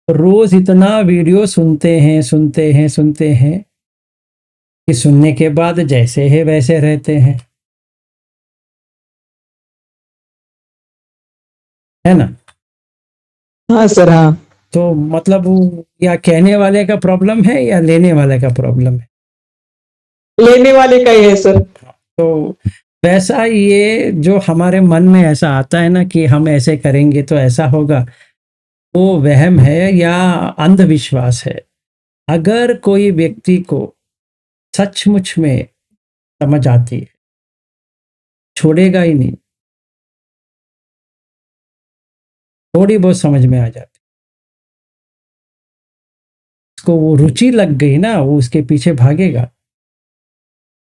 A: रोज इतना वीडियो सुनते हैं कि सुनने के बाद जैसे है वैसे रहते हैं, है ना?
C: हाँ सर, हाँ।
A: तो मतलब या कहने वाले का प्रॉब्लम है या लेने वाले का प्रॉब्लम है।
C: लेने वाले का ही है सर।
A: तो वैसा ये जो हमारे मन में ऐसा आता है ना कि हम ऐसे करेंगे तो ऐसा होगा, वो वहम है या अंधविश्वास है। अगर कोई व्यक्ति को सचमुच में समझ आती है, छोड़ेगा ही नहीं, थोड़ी बहुत समझ में आ जाती, उसको वो रुचि लग गई ना, वो उसके पीछे भागेगा।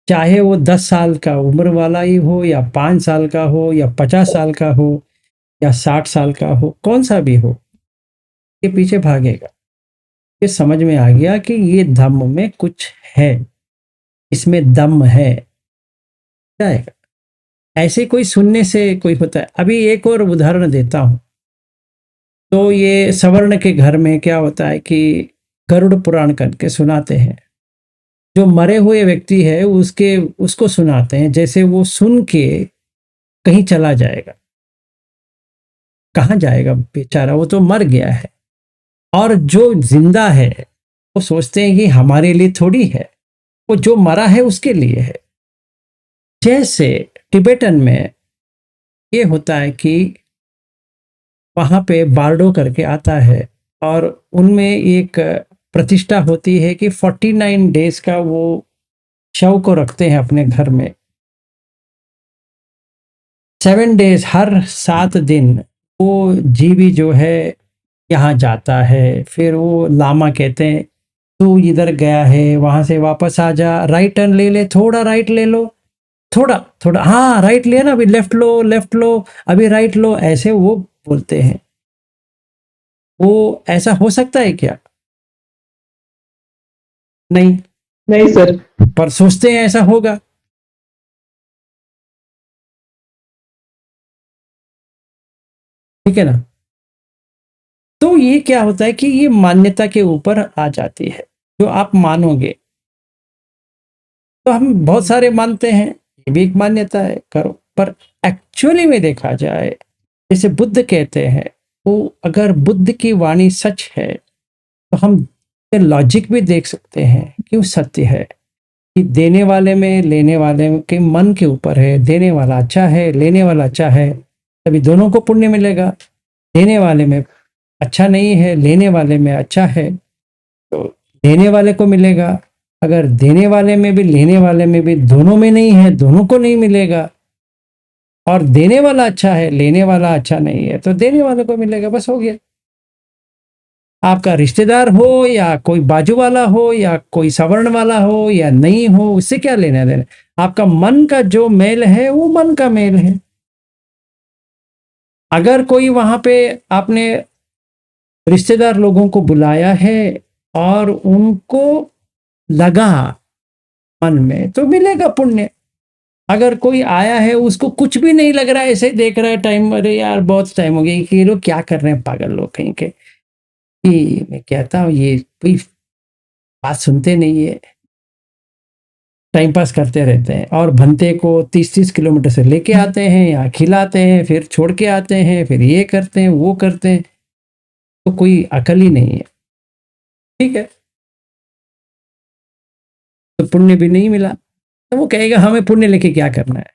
A: चाहे वो 10 साल का उम्र वाला ही हो या 5 साल का हो या 50 साल का हो या 60 साल का हो, कौन सा भी हो, ये पीछे भागेगा। ये समझ में आ गया कि ये धम्म में कुछ है, इसमें दम है, जाएगा। ऐसे कोई सुनने से कोई होता है। अभी एक और उदाहरण देता हूँ। तो ये सवर्ण के घर में क्या होता है कि गरुड़ पुराण करके सुनाते हैं। जो मरे हुए व्यक्ति है उसको सुनाते हैं, जैसे वो सुन के कहीं चला जाएगा। कहाँ जाएगा बेचारा, वो तो मर गया है। और जो जिंदा है वो सोचते हैं कि हमारे लिए थोड़ी है, वो जो मरा है उसके लिए है। जैसे टिबेटन में ये होता है कि वहाँ पे बार्डो करके आता है और उनमें एक प्रतिष्ठा होती है कि 49 डेज का वो शव को रखते हैं अपने घर में। 7 डेज, हर 7 दिन वो जीवी जो है यहाँ जाता है। फिर वो लामा कहते हैं तू इधर गया है, वहां से वापस आ जा, राइट टर्न ले ले, थोड़ा राइट ले लो, थोड़ा थोड़ा, हाँ राइट लिया ना, अभी लेफ्ट लो, लेफ्ट लो, अभी राइट लो, ऐसे वो बोलते हैं। वो ऐसा हो सकता है क्या? नहीं।
C: नहीं सर।
A: पर सोचते हैं ऐसा होगा। ठीक है ना? तो ये क्या होता है कि ये मान्यता के ऊपर आ जाती है, जो आप मानोगे। तो हम बहुत सारे मानते हैं, ये भी एक मान्यता है, करो। पर एक्चुअली में देखा जाए, जैसे बुद्ध कहते हैं, वो अगर बुद्ध की वाणी सच है तो हम लॉजिक भी देख सकते हैं क्यों सत्य है। कि देने वाले में लेने वाले के मन के ऊपर है। देने वाला अच्छा है, लेने वाला अच्छा है, तभी दोनों को पुण्य मिलेगा। देने वाले में अच्छा नहीं है, लेने वाले में अच्छा है, तो देने वाले को मिलेगा। अगर देने वाले में भी लेने वाले में भी दोनों में नहीं है, दोनों को नहीं मिलेगा। और देने वाला अच्छा है, लेने वाला अच्छा नहीं है, तो देने वाले को मिलेगा। बस हो गया। आपका रिश्तेदार हो या कोई बाजू वाला हो या कोई सवर्ण वाला हो या नहीं हो, उससे क्या लेना देना। आपका मन का जो मेल है वो मन का मेल है। अगर कोई वहां पे आपने रिश्तेदार लोगों को बुलाया है और उनको लगा मन में, तो मिलेगा पुण्य। अगर कोई आया है, उसको कुछ भी नहीं लग रहा है, ऐसे ही देख रहा है टाइम, अरे यार बहुत टाइम हो गया, कि ये लोग क्या कर रहे हैं, पागल लोग कहीं के। कि मैं कहता हूँ ये कोई बात सुनते नहीं है, टाइम पास करते रहते हैं। और भंते को 30-30 किलोमीटर से लेके आते हैं, यहाँ खिलाते हैं, फिर छोड़ के आते हैं, फिर ये करते हैं, वो करते हैं। तो कोई अकल ही नहीं है। ठीक है, तो पुण्य भी नहीं मिला, तो वो कहेगा हमें पुण्य लेके क्या करना है।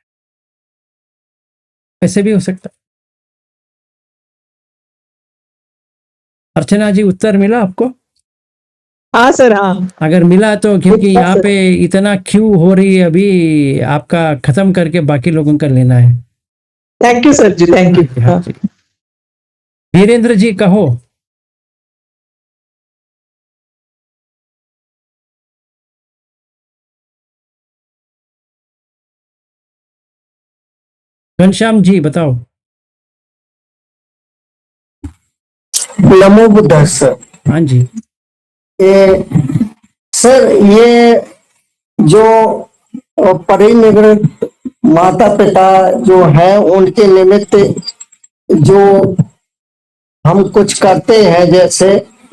A: ऐसे भी हो सकता। अर्चना जी, उत्तर मिला आपको?
C: हाँ सर, हाँ।
A: अगर मिला तो, क्योंकि
C: मिला
A: यहाँ
C: सर।
A: पे इतना क्यू हो रही है अभी, आपका खत्म करके बाकी लोगों का लेना है।
C: Thank you sir ji, thank you.
A: हाँ
C: हाँ।
A: जी, वीरेंद्र जी कहो। घनश्याम जी बताओ।
D: नमो बुद्धाय।
A: हाँ जी।
D: ये सर, ये जो परिनिवृत्त माता पिता जो है, उनके निमित्त जो हम कुछ करते हैं, जैसे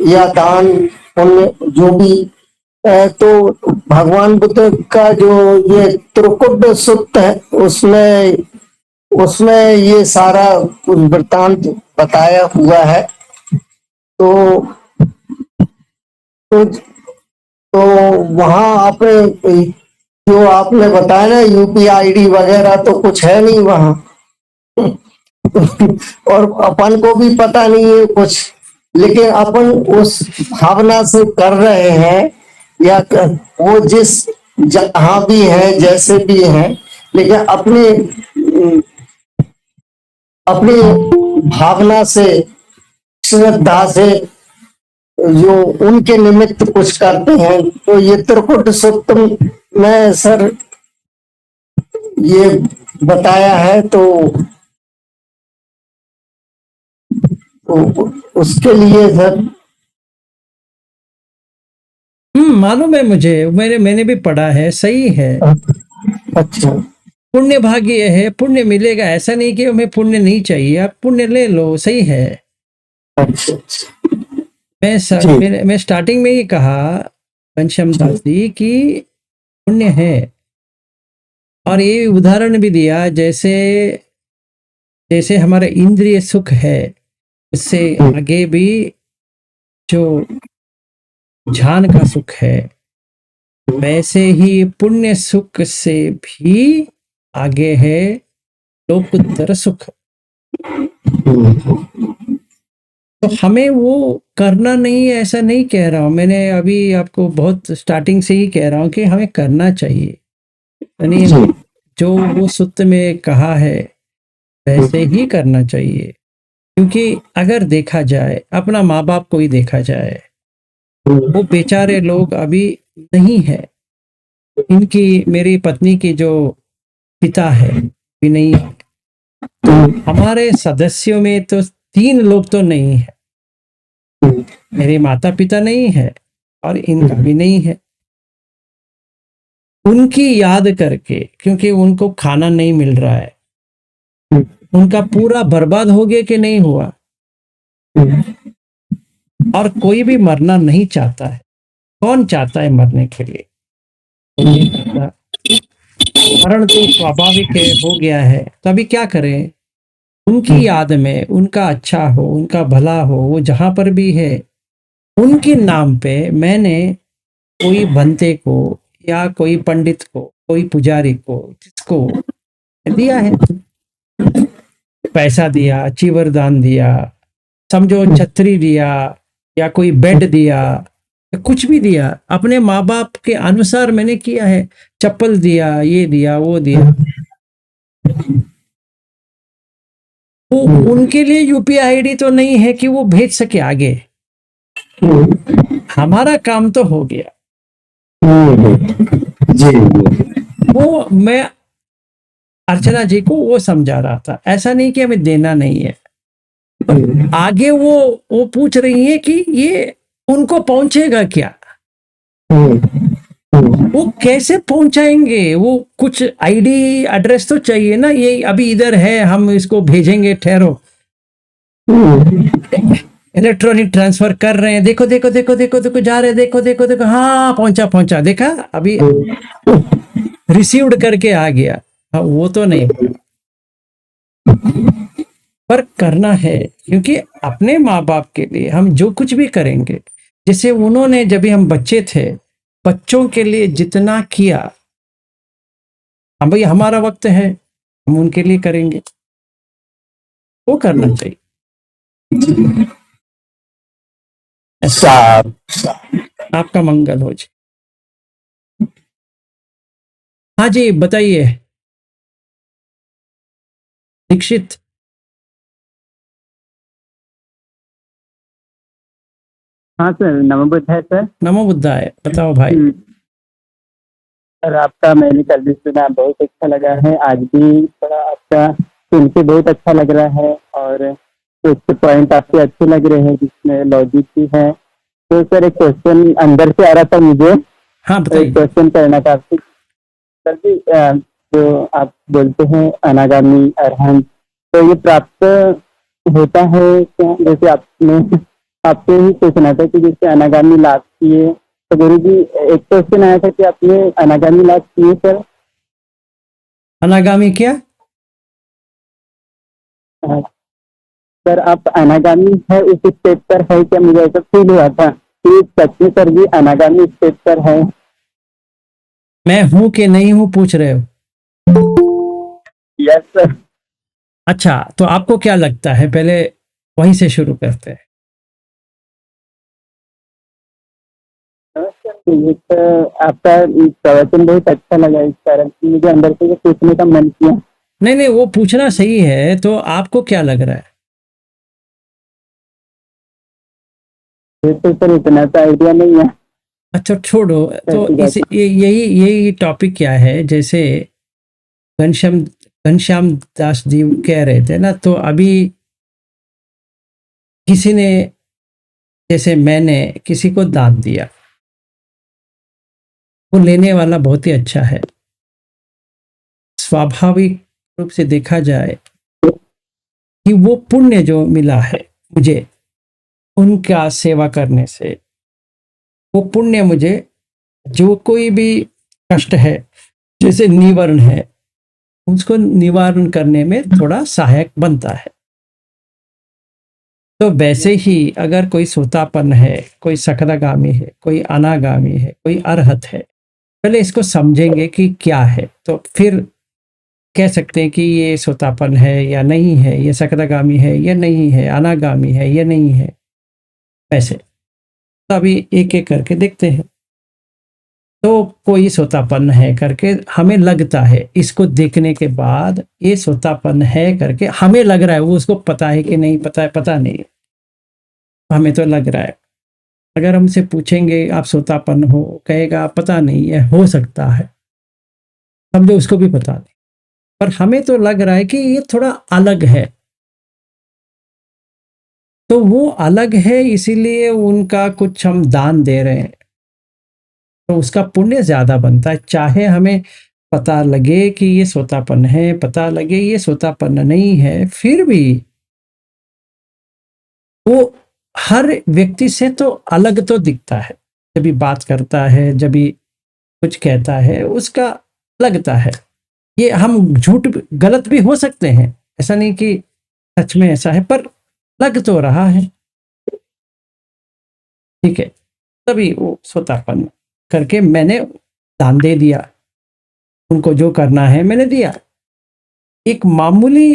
D: या दान पुण्य जो भी, तो भगवान बुद्ध का जो ये त्रिकुट सूक्त है, उसमें उसमें ये सारा वृत्तांत बताया हुआ है। तो तो, तो वहां आपने जो आपने बताया ना, यूपीआईडी वगैरह, तो कुछ है नहीं वहां। और अपन को भी पता नहीं है कुछ, लेकिन अपन उस भावना से कर रहे हैं, या वो जिस जहां भी है, जैसे भी है, लेकिन अपने अपनी भावना से, श्रद्धा से जो उनके निमित्त कुछ करते हैं। तो ये त्रिकुट सूक्त में सर ये बताया है तो उसके लिए सर
A: मालूम है मुझे, मैंने भी पढ़ा है, सही है।
D: अच्छा
A: पुण्य भाग्य है, पुण्य मिलेगा, ऐसा नहीं कि हमें पुण्य नहीं चाहिए, आप पुण्य ले लो, सही है।
D: अच्छा अच्छा जी
A: मैं स्टार्टिंग में ही कहा घनश्याम दास जी कि पुण्य है, और ये उदाहरण भी दिया जैसे जैसे हमारे इंद्रिय सुख है, उससे आगे भी जो ध्यान का सुख है, वैसे ही पुण्य सुख से भी आगे है लोकोत्तर सुख। तो हमें वो करना नहीं है, ऐसा नहीं कह रहा हूं, मैंने अभी आपको बहुत स्टार्टिंग से ही कह रहा हूं कि हमें करना चाहिए, यानी जो वो सूत्र में कहा है वैसे ही करना चाहिए। क्योंकि अगर देखा जाए, अपना माँ बाप को ही देखा जाए, वो बेचारे लोग अभी नहीं है। इनकी, मेरी पत्नी की जो पिता है भी नहीं है, तो हमारे सदस्यों में तो 3 लोग तो नहीं है, मेरे माता पिता नहीं है और इनका भी नहीं है। उनकी याद करके, क्योंकि उनको खाना नहीं मिल रहा है, उनका पूरा बर्बाद हो गया कि नहीं हुआ। और कोई भी मरना नहीं चाहता है, कौन चाहता है मरने के लिए? मरण तो स्वाभाविक है, हो गया है, तो अभी क्या करें? उनकी याद में, उनका अच्छा हो, उनका भला हो, वो जहां पर भी है, उनके नाम पे मैंने कोई बंते को या कोई पंडित को, कोई पुजारी को, जिसको दिया है, पैसा दिया, चीवरदान दिया, समझो छतरी दिया, या कोई बेड दिया, कुछ भी दिया, अपने माँ बाप के अनुसार मैंने किया है, चप्पल दिया, ये दिया, वो दिया। वो उनके लिए यूपीआई आईडी तो नहीं है कि वो भेज सके आगे। हमारा काम तो हो गया।
D: जी
A: वो मैं अर्चना जी को वो समझा रहा था, ऐसा नहीं कि हमें देना नहीं है। आगे वो पूछ रही है कि ये उनको पहुंचेगा क्या, वो कैसे पहुंचाएंगे? वो कुछ आईडी एड्रेस तो चाहिए ना, ये अभी इधर है, हम इसको भेजेंगे, ठहरो, इलेक्ट्रॉनिक ट्रांसफर कर रहे हैं, देखो देखो देखो देखो देखो जा रहे, देखो देखो देखो, हाँ पहुंचा पहुंचा, देखा अभी रिसीव्ड करके आ गया। हाँ, वो तो नहीं, पर करना है, क्योंकि अपने माँ बाप के लिए हम जो कुछ भी करेंगे, जैसे उन्होंने जब भी हम बच्चे थे, बच्चों के लिए जितना किया, हम भाई हमारा वक्त है, हम उनके लिए करेंगे, वो करना चाहिए।
D: साहब
A: आपका मंगल हो जाए। हाँ जी, बताइए दीक्षित।
E: हाँ सर, नमो बुद्धाय सर।
A: नमो बुद्धाय, बताओ भाई।
E: सर आपका मैंने कल भी सुना, बहुत अच्छा लगा है, आज भी थोड़ा आपका सुन के बहुत अच्छा लग रहा है, और कुछ पॉइंट आपके अच्छे लग रहे हैं जिसमें लॉजिक भी है। तो सर एक क्वेश्चन अंदर से आ रहा था मुझे,
A: हाँ
E: एक
A: बताइए।
E: क्वेश्चन करना था आपसे। सर जी जो आप बोलते हैं अनागामी अरहंत, तो ये प्राप्त होता है क्या? जैसे आपसे ही पूछना था कि जैसे अनागामी लाभ किए, तो गुरु जी एक क्वेश्चन आया था कि आपने अनागामी लाभ किए सर?
A: अनागामी क्या?
E: सर आप अनागामी है उस स्टेज पर है क्या? मुझे ऐसा फील हुआ था कि सच में सर जी अनागामी स्टेज पर है।
A: मैं हूं कि नहीं हूं पूछ रहे हो?
E: Yes sir.
A: अच्छा, तो आपको क्या लगता है, पहले वहीं से शुरू करते हैं।
E: ये तो आपका प्रवचन बहुत अच्छा लगा, इस कारण से मुझे अंदर से पूछने का मन किया।
A: नहीं नहीं, वो पूछना सही है, तो आपको क्या लग रहा है?
E: ये तो सर इतना तो आइडिया नहीं है।
A: अच्छा छोड़ो, तो
E: ऐसी बात
A: यही यही टॉपिक क्या है, जैसे घनश्याम दास जी कह रहे थे ना, तो अभी किसी ने, जैसे मैंने किसी को दान दिया, वो लेने वाला बहुत ही अच्छा है। स्वाभाविक रूप से देखा जाए कि वो पुण्य जो मिला है मुझे उनका सेवा करने से, वो पुण्य मुझे जो कोई भी कष्ट है, जैसे निवारण है, उसको निवारण करने में थोड़ा सहायक बनता है। तो वैसे ही अगर कोई सोतापन है, कोई सकदागामी है, कोई अनागामी है, कोई अरहत है, पहले इसको समझेंगे कि क्या है, तो फिर कह सकते हैं कि ये सोतापन है या नहीं है, ये सकदागामी है या नहीं है, अनागामी है या नहीं है। वैसे तो अभी एक एक करके देखते हैं। तो कोई सोतापन है करके हमें लगता है, इसको देखने के बाद ये सोतापन है करके हमें लग रहा है, वो उसको पता है कि नहीं पता है, पता नहीं है, हमें तो लग रहा है। अगर हमसे पूछेंगे आप सोतापन हो, कहेगा पता नहीं है, हो सकता है, समझो उसको भी पता नहीं, पर हमें तो लग रहा है कि ये थोड़ा अलग है। तो वो अलग है, इसीलिए उनका कुछ हम दान दे रहे हैं, तो उसका पुण्य ज्यादा बनता है। चाहे हमें पता लगे कि ये सोतापन है, पता लगे ये सोतापन नहीं है, फिर भी वो हर व्यक्ति से तो अलग तो दिखता है। जब भी बात करता है, जब भी कुछ कहता है, उसका लगता है। ये हम झूठ गलत भी हो सकते हैं, ऐसा नहीं कि सच में ऐसा है, पर लग तो रहा है। ठीक है, तभी वो सोतापन करके मैंने दान दे दिया, उनको जो करना है मैंने दिया। एक मामूली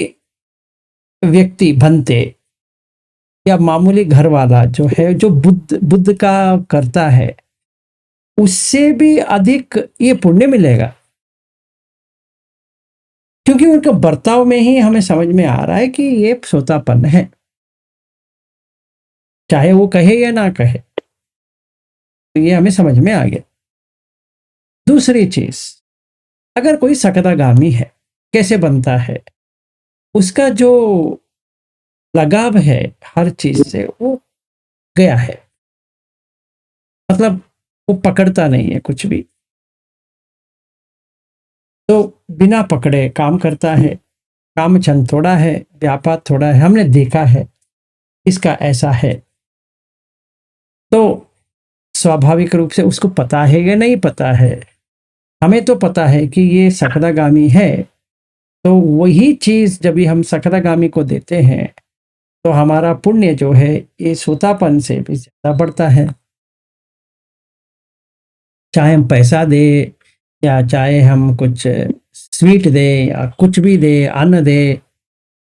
A: व्यक्ति बनते या मामूली घर वाला जो है, जो बुद्ध का करता है, उससे भी अधिक ये पुण्य मिलेगा, क्योंकि उनका बर्ताव में ही हमें समझ में आ रहा है कि ये सोतापन है, चाहे वो कहे या ना कहे, तो ये हमें समझ में आ गया। दूसरी चीज, अगर कोई सकदागामी है, कैसे बनता है, उसका जो लगाव है हर चीज से वो गया है, मतलब वो पकड़ता नहीं है कुछ भी, तो बिना पकड़े काम करता है। काम छंद थोड़ा है, व्यापार थोड़ा है, हमने देखा है इसका ऐसा है। तो स्वाभाविक रूप से उसको पता है या नहीं पता है, हमें तो पता है कि ये सकदागामी है, तो वही चीज जब भी हम सकदागामी को देते हैं, तो हमारा पुण्य जो है ये सोतापन से भी ज्यादा बढ़ता है। चाहे हम पैसा दे, या चाहे हम कुछ स्वीट दे, या कुछ भी दे, अन्न दे,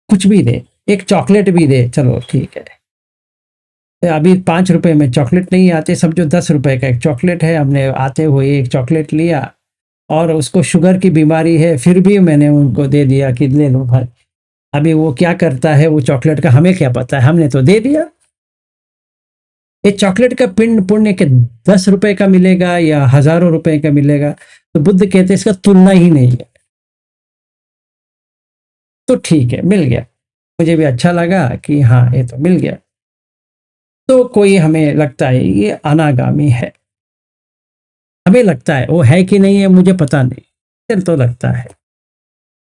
A: कुछ भी दे, एक चॉकलेट भी दे, चलो ठीक है। तो अभी 5 रुपए में चॉकलेट नहीं आते, समझो 10 रुपए का एक चॉकलेट है, हमने आते हुए एक चॉकलेट लिया, और उसको शुगर की बीमारी है, फिर भी मैंने उनको दे दिया कि ले लो भाई। अभी वो क्या करता है वो चॉकलेट का, हमें क्या पता है, हमने तो दे दिया। ये चॉकलेट का पिंड पुण्य के 10 रुपए का मिलेगा या हजारों रुपए का मिलेगा, तो बुद्ध कहते हैं इसका तुलना ही नहीं है। तो ठीक है, मिल गया, मुझे भी अच्छा लगा कि हाँ ये तो मिल गया। तो कोई हमें लगता है ये अनागामी है, हमें लगता है, वो है कि नहीं है मुझे पता नहीं, चल तो लगता है,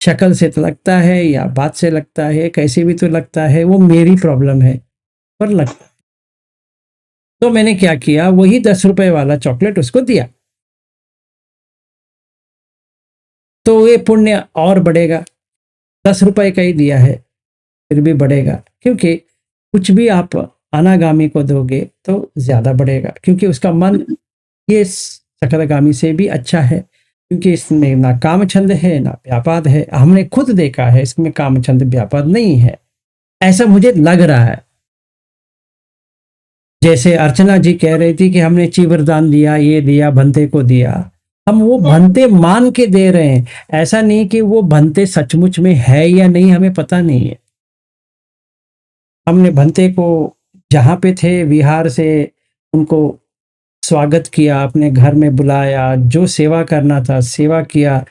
A: शक्ल से तो लगता है या बात से लगता है, कैसे भी तो लगता है, वो मेरी प्रॉब्लम है, पर लगता है। तो मैंने क्या किया, वही 10 रुपए वाला चॉकलेट उसको दिया, तो ये पुण्य और बढ़ेगा। 10 रुपए का ही दिया है, फिर भी बढ़ेगा, क्योंकि कुछ भी आप अनागामी को दोगे तो ज्यादा बढ़ेगा, क्योंकि उसका मन ये सकदागामी से भी अच्छा है, क्योंकि इसमें ना काम छंद है ना व्यापाद है। हमने खुद देखा है इसमें काम छंद व्यापाद नहीं है, ऐसा मुझे लग रहा है। जैसे अर्चना जी कह रही थी कि हमने चीवरदान दिया, ये दिया, भंते को दिया, हम वो भंते मान के दे रहे हैं, ऐसा नहीं कि वो भंते सचमुच में है या नहीं, हमें पता नहीं है। हमने भंते को जहाँ पे थे विहार से उनको स्वागत किया, अपने घर में बुलाया, जो सेवा करना था सेवा किया,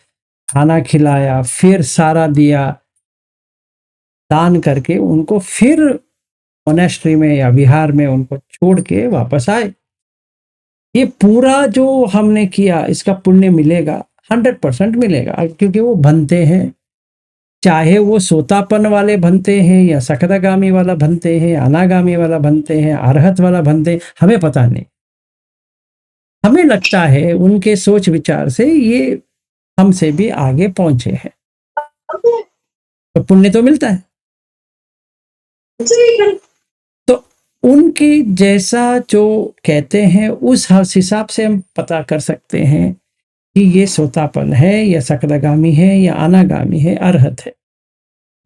A: खाना खिलाया, फिर सारा दिया, दान करके उनको फिर मोनेस्ट्री में या विहार में उनको छोड़ के वापस आए। ये पूरा जो हमने किया इसका पुण्य मिलेगा, 100% मिलेगा, क्योंकि वो बनते हैं, चाहे वो सोतापन वाले बनते हैं या सकदागामी वाला बनते हैं, अनागामी वाला बनते हैं, अरहत वाला बनते हैं, हमें पता नहीं। हमें लगता है उनके सोच विचार से ये हमसे भी आगे पहुंचे हैं, तो पुण्य तो मिलता है। तो उनकी जैसा जो कहते हैं उस हिसाब से हम पता कर सकते हैं कि ये सोतापन है या सकदागामी है या अनागामी है, अरहत है।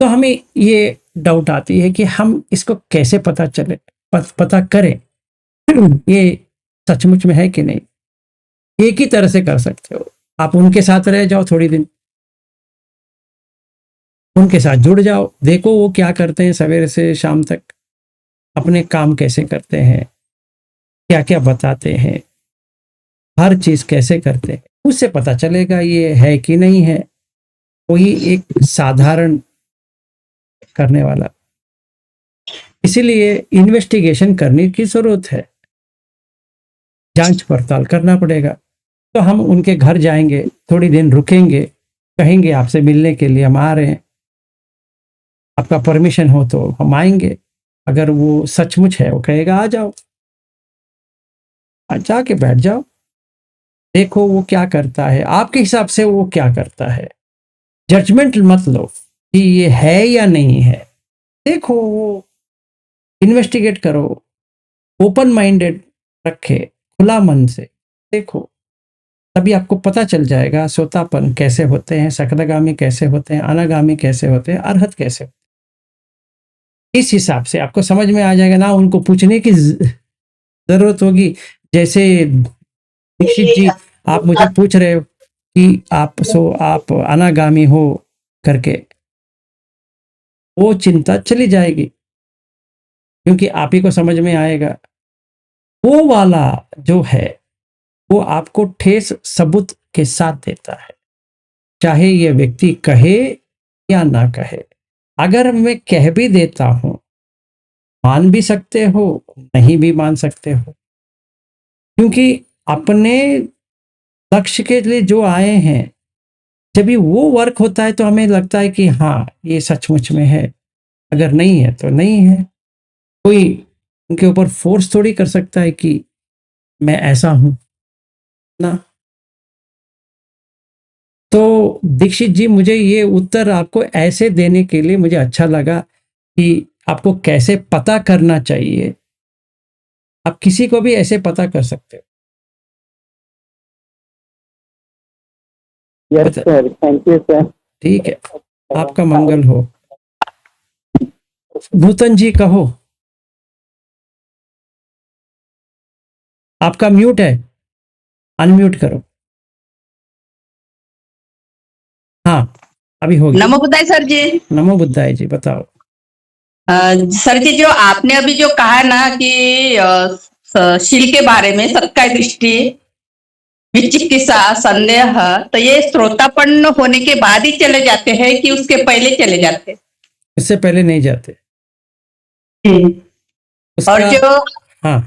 A: तो हमें ये डाउट आती है कि हम इसको कैसे पता चले, पता करें ये सचमुच में है कि नहीं। एक ही तरह से कर सकते हो, आप उनके साथ रह जाओ थोड़ी दिन, उनके साथ जुड़ जाओ, देखो वो क्या करते हैं, सवेरे से शाम तक अपने काम कैसे करते हैं, क्या क्या बताते हैं, हर चीज कैसे करते हैं, उससे पता चलेगा ये है कि नहीं है। कोई एक साधारण करने वाला, इसीलिए इन्वेस्टिगेशन करने की जरूरत है, जांच पड़ताल करना पड़ेगा। तो हम उनके घर जाएंगे, थोड़ी दिन रुकेंगे, कहेंगे आपसे मिलने के लिए हम आ रहे हैं, आपका परमिशन हो तो हम आएंगे। अगर वो सचमुच है, वो कहेगा आ जाओ, आज जाके बैठ जाओ, देखो वो क्या करता है, आपके हिसाब से वो क्या करता है। जजमेंट मत लो कि ये है या नहीं है, देखो वो इन्वेस्टिगेट करो, ओपन माइंडेड रखे, खुला मन से देखो, तभी आपको पता चल जाएगा सोतापन कैसे होते हैं, सकदागामी कैसे होते हैं, अनागामी कैसे होते हैं, अरहत कैसे होते हैं। इस हिसाब से आपको समझ में आ जाएगा ना, उनको पूछने की जरूरत होगी। जैसे दीक्षित जी, आप मुझे पूछ रहे हो कि आप अनागामी हो करके, वो चिंता चली जाएगी, क्योंकि आप ही को समझ में आएगा। वो वाला जो है वो आपको ठोस सबूत के साथ देता है, चाहे ये व्यक्ति कहे या ना कहे। अगर मैं कह भी देता हूं, मान भी सकते हो, नहीं भी मान सकते हो, क्योंकि अपने लक्ष्य के लिए जो आए हैं, जब भी वो वर्क होता है तो हमें लगता है कि हाँ ये सचमुच में है, अगर नहीं है तो नहीं है। कोई उनके ऊपर फोर्स थोड़ी कर सकता है कि मैं ऐसा हूं ना। तो दीक्षित जी, मुझे ये उत्तर आपको ऐसे देने के लिए मुझे अच्छा लगा कि आपको कैसे पता करना चाहिए। आप किसी को भी ऐसे पता कर सकते हो।
E: Yes sir, thank you sir.
A: ठीक है, आपका मंगल हो। नूतन जी कहो, आपका म्यूट है, अनम्यूट करो। हाँ, अभी हो गया।
F: नमो बुद्धाय सर जी।
A: नमो बुद्धाय जी, बताओ।
F: सर जी, जो आपने अभी जो कहा ना कि शील के बारे में, सत्य दृष्टि, विचिकित्सा, संदेह, तो ये श्रोतापन्न होने के बाद ही चले जाते हैं कि उसके पहले चले जाते हैं?
A: इससे पहले नहीं जाते
F: और
A: उसका।
F: जो
A: हाँ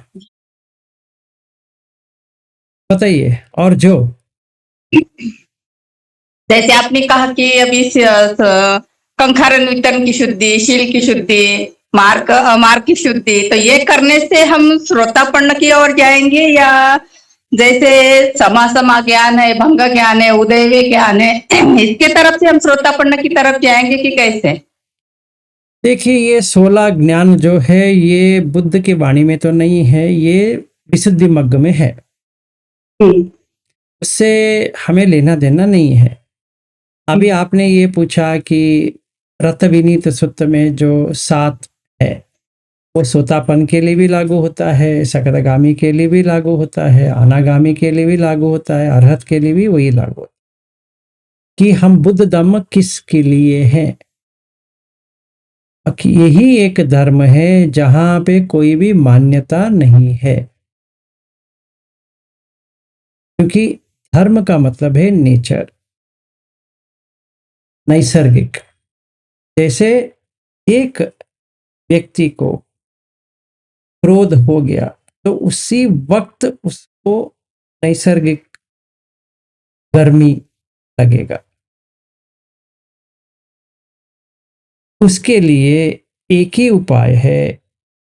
A: बताइए। और जो
F: जैसे आपने कहा कि अभी कंखारन वितरण की शुद्धि, शील की शुद्धि, मार्ग अमार्ग की शुद्धि, तो ये करने से हम श्रोतापन्न की ओर जाएंगे, या जैसे समासमा ज्ञान है, भंग ज्ञान है, उदयवे ज्ञान है, इसके तरफ से हम श्रोतापन्न की तरफ जाएंगे कि कैसे?
A: देखिए, ये 16 ज्ञान जो है ये बुद्ध की वाणी में तो नहीं है, ये विशुद्धि मग्ग में है, उससे हमें लेना देना नहीं है। अभी आपने ये पूछा कि रत विनीत सुत्त में जो 7 है वो सोतापन के लिए भी लागू होता है, सकदागामी के लिए भी लागू होता है, अनागामी के लिए भी लागू होता है, अरहत के लिए भी वही लागू होता है कि हम बुद्ध धम्म किसके लिए हैं। यही एक धर्म है जहां पे कोई भी मान्यता नहीं है, क्योंकि धर्म का मतलब है नेचर। नैसर्गिक। जैसे एक व्यक्ति को क्रोध हो गया तो उसी वक्त उसको नैसर्गिक गर्मी लगेगा। उसके लिए एक ही उपाय है,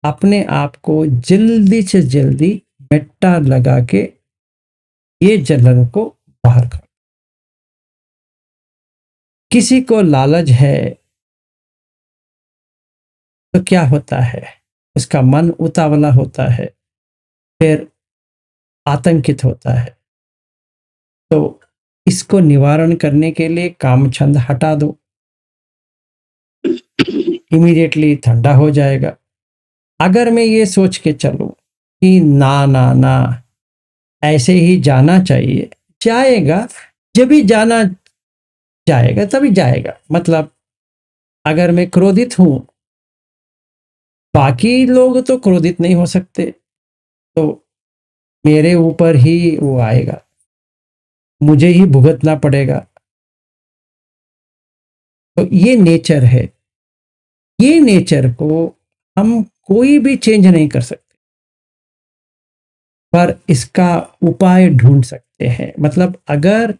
A: अपने आप को जल्दी से जल्दी मेट्टा लगा के ये जलन को बाहर कर। किसी को लालच है तो क्या होता है, उसका मन उतावला होता है, फिर आतंकित होता है। तो इसको निवारण करने के लिए काम छंद हटा दो, इमीडिएटली ठंडा हो जाएगा। अगर मैं ये सोच के चलूं कि ना ना ना ऐसे ही जाना चाहिए, जाएगा। जब भी जाना जाएगा तभी जाएगा। मतलब अगर मैं क्रोधित हूं, बाकी लोग तो क्रोधित नहीं हो सकते, तो मेरे ऊपर ही वो आएगा, मुझे ही भुगतना पड़ेगा। तो ये नेचर है। ये नेचर को हम कोई भी चेंज नहीं कर सकते, पर इसका उपाय ढूंढ सकते हैं। मतलब अगर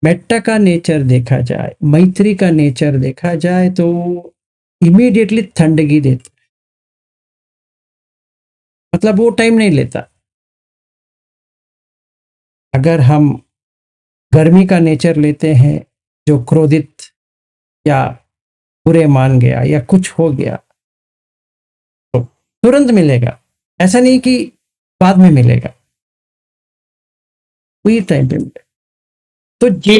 A: मेट्टा का नेचर देखा जाए, मैत्री का नेचर देखा जाए, तो इमीडिएटली ठंडगी देता, मतलब वो टाइम नहीं लेता। अगर हम गर्मी का नेचर लेते हैं, जो क्रोधित या बुरे मान गया या कुछ हो गया, तो तुरंत मिलेगा, ऐसा नहीं कि बाद में मिलेगा, वही टाइम पे मिलेगा। तो जो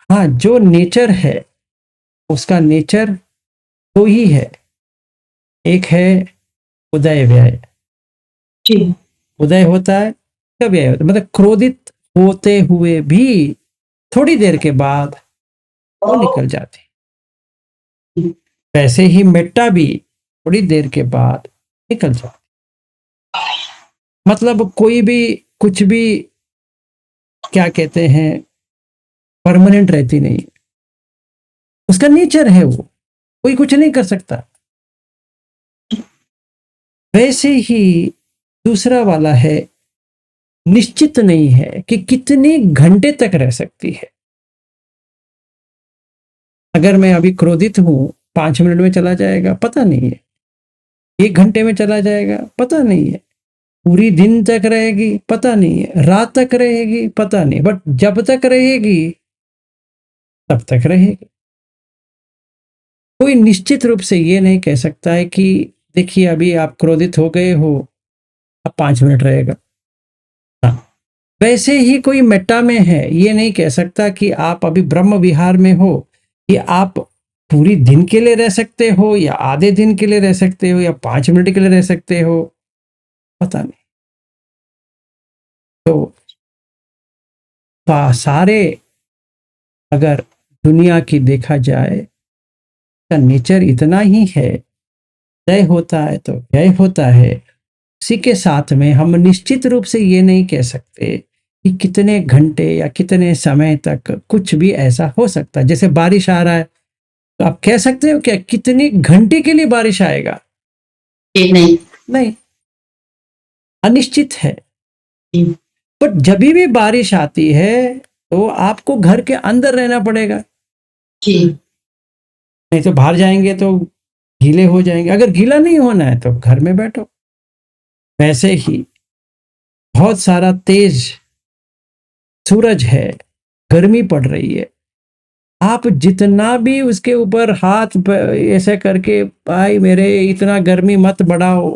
A: हाँ, जो नेचर है उसका नेचर दो ही है। एक है उदय व्यय। उदय होता है कब व्यय होता है, मतलब क्रोधित होते हुए भी थोड़ी देर के बाद वो निकल जाती। वैसे ही मेट्टा भी थोड़ी देर के बाद निकल जाती। मतलब कोई भी कुछ भी क्या कहते हैं परमानेंट रहती नहीं, उसका नेचर है, वो कोई कुछ नहीं कर सकता। वैसे ही दूसरा वाला है, निश्चित नहीं है कि कितने घंटे तक रह सकती है। अगर मैं अभी क्रोधित हूं, 5 मिनट में चला जाएगा पता नहीं है, 1 घंटे में चला जाएगा पता नहीं है, पूरी दिन तक रहेगी पता नहीं है, रात तक रहेगी पता नहीं, बट जब तक रहेगी तब तक रहेगी। कोई निश्चित रूप से ये नहीं कह सकता है कि देखिए अभी आप क्रोधित हो गए हो, अब 5 मिनट रहेगा। हाँ, वैसे ही कोई मेट्टा में है, ये नहीं कह सकता कि आप अभी ब्रह्म विहार में हो, कि आप पूरी दिन के लिए रह सकते हो या आधे दिन के लिए रह सकते हो या 5 मिनट के लिए रह सकते हो, पता नहीं। तो सारे अगर दुनिया की देखा जाए, का नेचर इतना ही है, तय होता है तो व्यय होता है। उसी के साथ में हम निश्चित रूप से ये नहीं कह सकते कि कितने घंटे या कितने समय तक कुछ भी ऐसा हो सकता है। जैसे बारिश आ रहा है, तो आप कह सकते हो क्या कितने घंटे के लिए बारिश आएगा? नहीं, अनिश्चित है। बट जब भी बारिश आती है तो आपको घर के अंदर रहना पड़ेगा, नहीं तो बाहर जाएंगे तो गीले हो जाएंगे। अगर गीला नहीं होना है तो घर में बैठो। वैसे ही बहुत सारा तेज सूरज है, गर्मी पड़ रही है, आप जितना भी उसके ऊपर हाथ ऐसे करके भाई मेरे इतना गर्मी मत बढ़ाओ,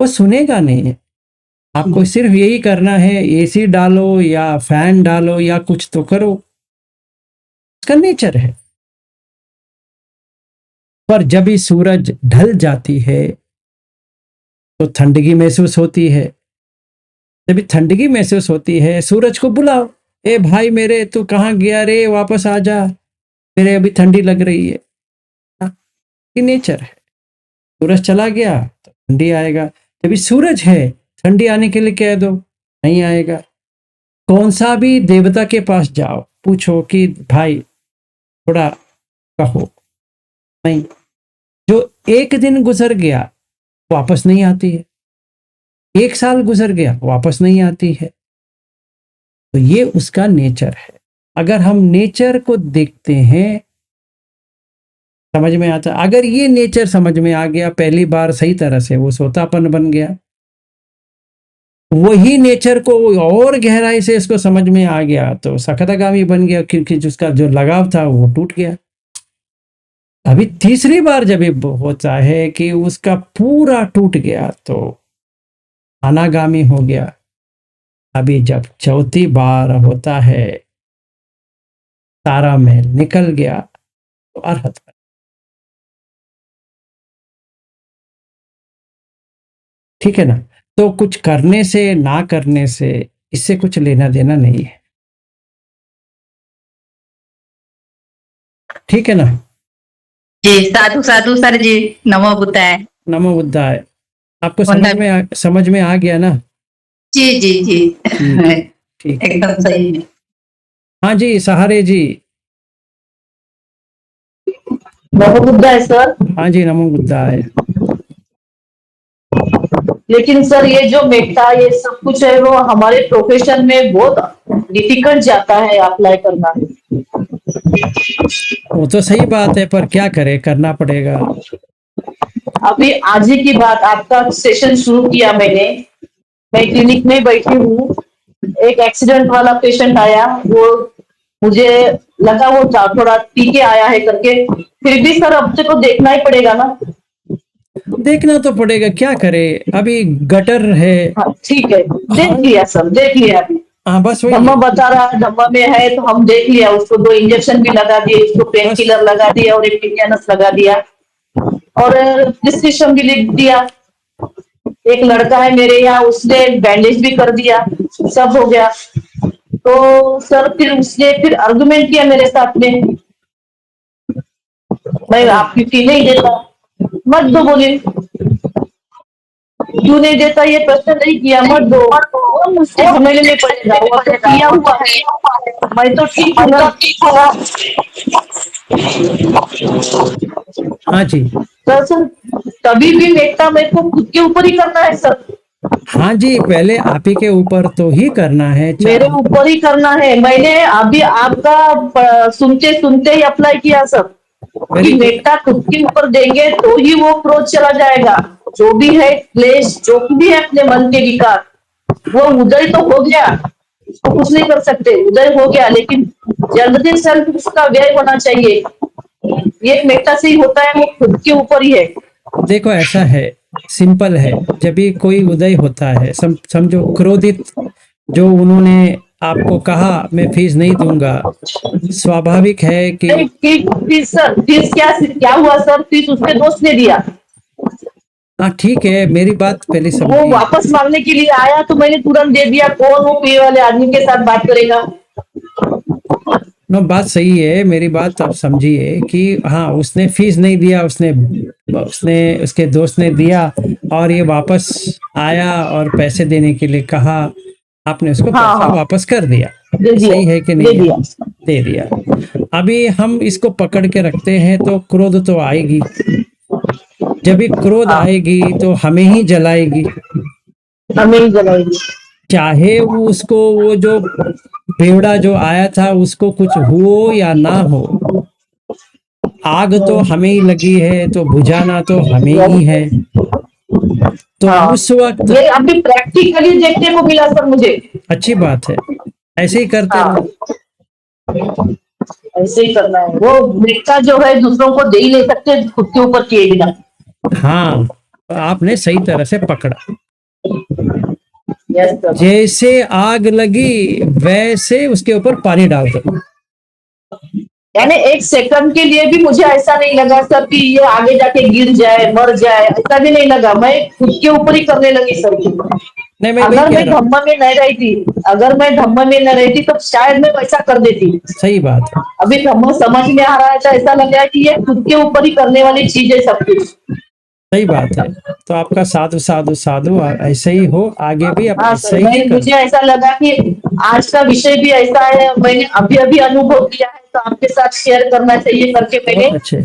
A: वो सुनेगा नहीं। आपको सिर्फ यही करना है, एसी डालो या फैन डालो या कुछ तो करो, उसका नेचर है। पर जब भी सूरज ढल जाती है तो ठंडगी महसूस होती है। जब भी ठंडगी महसूस होती है, सूरज को बुलाओ, ए भाई मेरे तू कहाँ गया रे, वापस आ जा, मेरे अभी ठंडी लग रही है। ये नेचर है। सूरज चला गया तो ठंडी आएगा, जब भी सूरज है ठंडी आने के लिए कह दो, नहीं आएगा। कौन सा भी देवता के पास जाओ, पूछो कि भाई थोड़ा कहो। नहीं, जो एक दिन गुजर गया वापस नहीं आती है, एक साल गुजर गया वापस नहीं आती है। तो ये उसका नेचर है। अगर हम नेचर को देखते हैं समझ में आता। अगर ये नेचर समझ में आ गया पहली बार सही तरह से, वो सोतापन बन गया। वही नेचर को और गहराई से इसको समझ में आ गया तो सखतागामी बन गया, क्योंकि जिसका जो लगाव था वो टूट गया। अभी तीसरी बार जब ये होता है कि उसका पूरा टूट गया तो अनागामी हो गया। अभी जब चौथी बार होता है सारा मैल निकल गया तो अरहत। ठीक है ना। तो कुछ करने से ना करने से इससे कुछ लेना देना नहीं है। ठीक है ना।
F: जी साधु साधु सर जी, नमो बुद्धाय।
A: नमो बुद्धाय। आपको
F: वंदन।
A: समझ में आ गया ना।
F: जी जी जी
A: ठीक।
F: एकदम सही है।
A: हाँ जी सहारे जी।
G: नमो बुद्धाय सर।
A: हाँ जी नमो बुद्धाय।
G: लेकिन सर ये जो मेटा ये सब कुछ है वो हमारे प्रोफेशन में बहुत डिफिकल्ट जाता है अप्लाई करना।
A: वो तो सही बात है, पर क्या करे, करना पड़ेगा।
G: अभी आज ही की बात, आपका सेशन शुरू किया मैंने, मैं क्लिनिक में बैठी हूँ, एक एक्सीडेंट वाला पेशेंट आया, वो मुझे लगा वो थोड़ा पी के आया है करके, फिर भी सर अब को देखना ही पड़ेगा ना।
A: देखना तो पड़ेगा, क्या करे, अभी गटर है।
G: हाँ, ठीक है, देख लिया सर, देख लिया अभी।
A: हाँ बस वही
G: धम्मा
A: है।
G: बता रहा है, धम्मा में है तो हम देख लिया, उसको 2 इंजेक्शन भी लगा दिए, उसको पेन किलर लगा दिया और एक टिटेनस लगा दिया और प्रिस्क्रिप्शन भी लिख दिया। एक लड़का है मेरे यहाँ, उसने बैंडेज भी कर दिया, सब हो गया। तो सर फिर उसने फिर आर्गुमेंट किया मेरे साथ में, मैं आपकी फी नहीं देता, मत दो बोले, क्यों नहीं देता ये प्रश्न नहीं किया, मत दो, और मुझसे झमेले में पड़ेगा, वो तो किया हुआ है, मैं तो ठीक हूँ ना।
A: हाँ जी।
G: सर कभी भी नेता मेरे को खुद के ऊपर ही करना है सर।
A: हाँ जी, पहले आप ही के ऊपर तो ही करना है।
G: मेरे ऊपर ही करना है। मैंने अभी आपका सुनते सुनते ही अप्लाई किया सर, कि नेता खुद के ऊपर देंगे तो ही वो क्रोध चला जाएगा। जो भी है क्लेश, जो भी है अपने मन के विकार, वो उदय तो हो गया, उसको कुछ नहीं कर सकते, उदय हो गया, लेकिन जल्दी से उसका व्यय होना चाहिए। ये नेता से ही होता है, वो खुद के ऊपर ही है।
A: देखो ऐसा है, सिंपल है, जब भी कोई उदय होता है, समझो क्रोधित, जो उन्होंने आपको कहा मैं फीस नहीं दूंगा, स्वाभाविक है कि
G: फीस सर, फीस क्या हुआ सर, फीस उसके दोस्त ने दिया।
A: हाँ ठीक है, मेरी बात पहले
G: वो
A: समझिए।
G: वापस मांगने के लिए आया तो मैंने तुरंत दे दिया। कौन वो पे वाले आदमी के साथ बात करेगा।
A: नो बात सही है, मेरी बात आप समझिए कि हाँ उसने फीस नहीं दिया, उसने उसके दोस्त ने दिया और ये वापस आया और पैसे देने के लिए कहा, आपने उसको पैसा वापस कर दिया, सही है कि नहीं? दे दिया। अभी हम इसको पकड़ के रखते हैं तो क्रोध तो आएगी, जब भी क्रोध आएगी तो हमें ही जलाएगी, चाहे वो उसको, वो जो बेवड़ा जो आया था उसको कुछ हो या ना हो, आग तो हमें ही लगी है तो बुझाना तो हमें ही है। तो उस वक्त
G: ये अभी प्रैक्टिकली देखने को मिला सर मुझे।
A: अच्छी बात है, ऐसे ही करते रहो।
G: ऐसे ही करना है। वो मृत्यु जो है दूसरों को दे ही नहीं सकते खुद के ऊपर किए बिना।
A: हाँ आपने सही तरह से पकड़ा,
G: यस सर।
A: जैसे आग लगी वैसे उसके ऊपर पानी डाल दो।
G: यानी एक सेकंड के लिए भी मुझे ऐसा नहीं लगा सर कि ये आगे जाके गिर जाए, मर जाए, ऐसा भी नहीं लगा। मैं खुद के ऊपर ही करने लगी सर।
A: नहीं मैं
G: अगर मैं
A: कह रहा हूँ,
G: धम्मा में नहीं रहती तो शायद मैं वैसा कर देती।
A: सही बात है।
G: अभी धम्मा समझ में आ रहा है तो ऐसा लग रहा है कि ये खुद के ऊपर ही करने वाली चीज है सब कुछ।
A: सही बात है। तो आपका साधु साधु साधु ऐसे ही हो, आगे भी आप
G: हाँ
A: ऐसे
G: सर,
A: ही करो।
G: मुझे ऐसा लगा कि आज का विषय भी ऐसा है, मैंने अभी अभी अनुभव किया है तो आपके साथ शेयर करना चाहिए करके मैंने
A: बहुत अच्छे।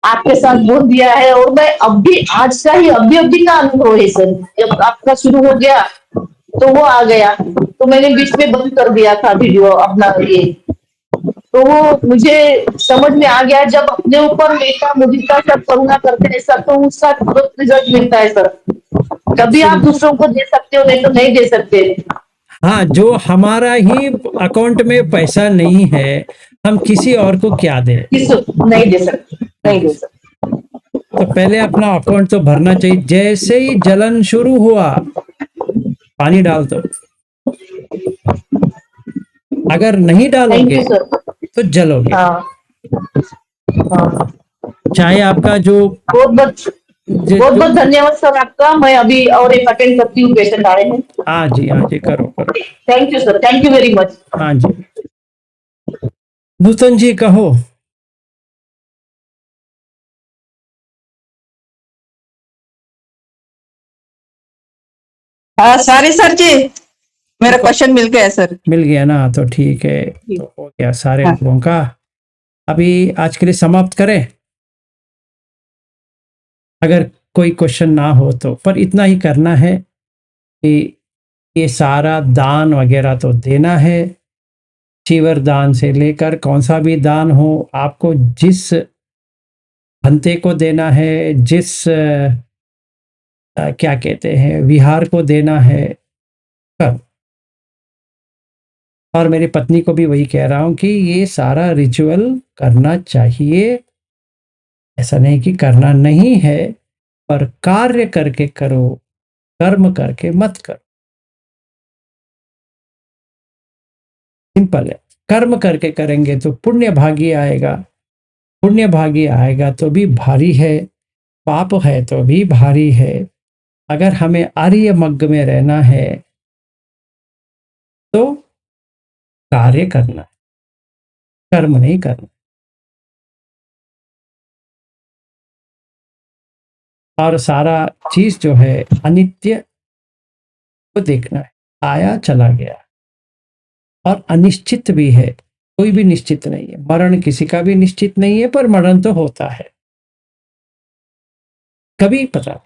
G: आपके साथ बोल दिया है। और मैं अभी आज का ही अभी अभी का अनुभव है सर, जब आपका शुरू हो गया तो वो आ गया, तो मैंने बीच में बंद कर दिया था वीडियो अपना ये। तो वो मुझे समझ में आ गया, जब अपने ऊपर मेटा मुदिता सब करुणा करते हैं सर, तो उसका तुरंत रिजल्ट मिलता है सर। कभी आप दूसरों को दे सकते हो, नहीं तो नहीं दे सकते।
A: हाँ, जो हमारा ही अकाउंट में पैसा नहीं है, हम किसी और को क्या दें?
G: किस नहीं दे सकते, नहीं दे सकते।
A: तो पहले अपना अकाउंट तो भरना चाहिए। जैसे ही जलन शुरू हुआ, पानी डाल दो। अगर नहीं
G: थैंक
A: डालोगे
G: यू सर।
A: तो जलोगे।
G: हाँ हाँ,
A: चाहे आपका जो
G: बहुत बहुत
A: जो,
G: बहुत
A: जो
G: बहुत धन्यवाद सर आपका। मैं अभी और एक अटेंड करती हूँ, पेशेंट आए हैं।
A: हाँ जी, करो करो।
G: Thank you sir, thank you very much.
A: हाँ जी, नूतन जी कहो।
F: हाँ सारी सर जी, मेरा क्वेश्चन मिल गया सर।
A: मिल गया ना, तो ठीक है। तो हो गया सारे
F: हाँ।
A: लोगों का। अभी आज के लिए समाप्त करें, अगर कोई क्वेश्चन ना हो तो। पर इतना ही करना है कि ये सारा दान वगैरह तो देना है। चीवर दान से लेकर कौन सा भी दान हो, आपको जिस भंते को देना है, जिस क्या कहते हैं विहार को देना है, कर। और मेरी पत्नी को भी वही कह रहा हूं कि ये सारा रिचुअल करना चाहिए। ऐसा नहीं कि करना नहीं है, पर कार्य करके करो, कर्म करके मत करो। सिंपल है। कर्म करके करेंगे तो पुण्य भागी आएगा, पुण्य भागी आएगा तो भी भारी है, पाप है तो भी भारी है। अगर हमें आर्य मग्ग में रहना है तो कार्य करना है, कर्म नहीं करना। और सारा चीज जो है अनित्य को देखना है। आया चला गया, और अनिश्चित भी है। कोई भी निश्चित नहीं है। मरण किसी का भी निश्चित नहीं है, पर मरण तो होता है, कभी पता नहीं।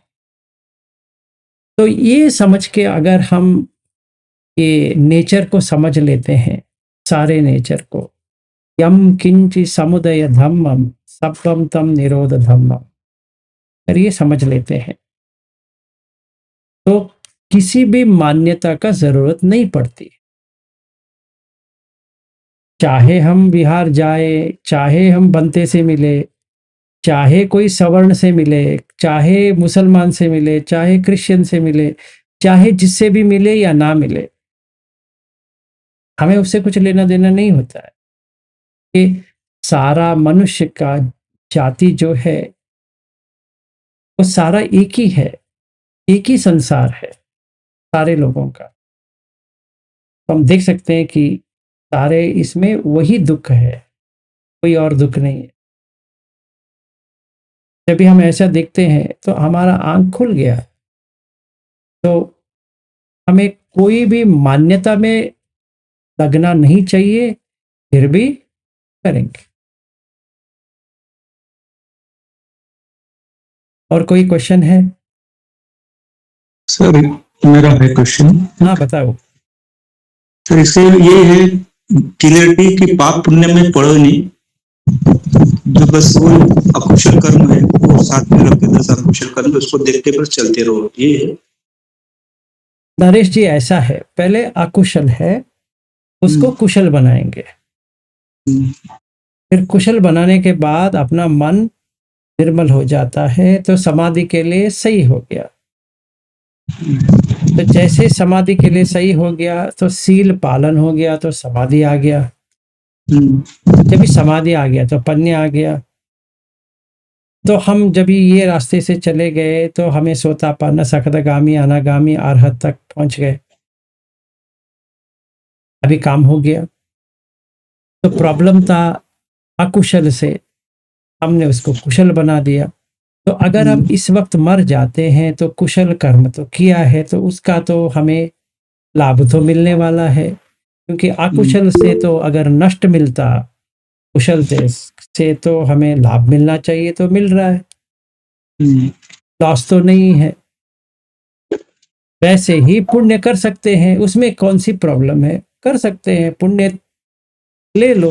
A: तो ये समझ के अगर हम ये नेचर को समझ लेते हैं, सारे नेचर को, यम किंचि समुदय धम्मम सब्बम तम निरोध धम्मम, अगर ये समझ लेते हैं तो किसी भी मान्यता का जरूरत नहीं पड़ती। चाहे हम बिहार जाए, चाहे हम बनते से मिले, चाहे कोई सवर्ण से मिले, चाहे मुसलमान से मिले, चाहे क्रिश्चियन से मिले, चाहे जिससे भी मिले या ना मिले, हमें उससे कुछ लेना देना नहीं होता है। कि सारा मनुष्य का जाति जो है वो सारा एक ही है, एक ही संसार है सारे लोगों का। तो हम देख सकते हैं कि सारे इसमें वही दुख है, कोई और दुख नहीं है। जब भी हम ऐसा देखते हैं तो हमारा आंख खुल गया। तो हमें कोई भी मान्यता में लगना नहीं चाहिए, फिर भी करेंगे। और कोई क्वेश्चन है?
H: सर मेरा है क्वेश्चन।
A: हाँ बताओ।
H: सर इससे ये है क्लियरिटी कि पाप पुण्य में पड़ो नहीं, जो बस वो अकुशल कर्म है वो साथ में रख के 10 अकुशल कर्म उसको देखते पर चलते रहो, ये है।
A: नरेश जी ऐसा है, पहले अकुशल है उसको कुशल बनाएंगे, फिर कुशल बनाने के बाद अपना मन निर्मल हो जाता है तो समाधि के लिए सही हो गया। तो जैसे समाधि के लिए सही हो गया तो सील पालन हो गया, तो समाधि आ गया। जब भी समाधि आ गया तो पन्य आ गया। तो हम जब ये रास्ते से चले गए तो हमें सोतापन्न सकदगामी अनागामी अरहत तक पहुंच गए, अभी काम हो गया। तो प्रॉब्लम था अकुशल से, हमने उसको कुशल बना दिया। तो अगर हम इस वक्त मर जाते हैं तो कुशल कर्म तो किया है, तो उसका तो हमें लाभ तो मिलने वाला है, क्योंकि अकुशल से तो अगर नष्ट मिलता, कुशल से तो हमें लाभ मिलना चाहिए, तो मिल रहा है, लॉस तो नहीं है। वैसे ही पुण्य कर सकते हैं, उसमें कौन सी प्रॉब्लम है, कर सकते हैं, पुण्य ले लो,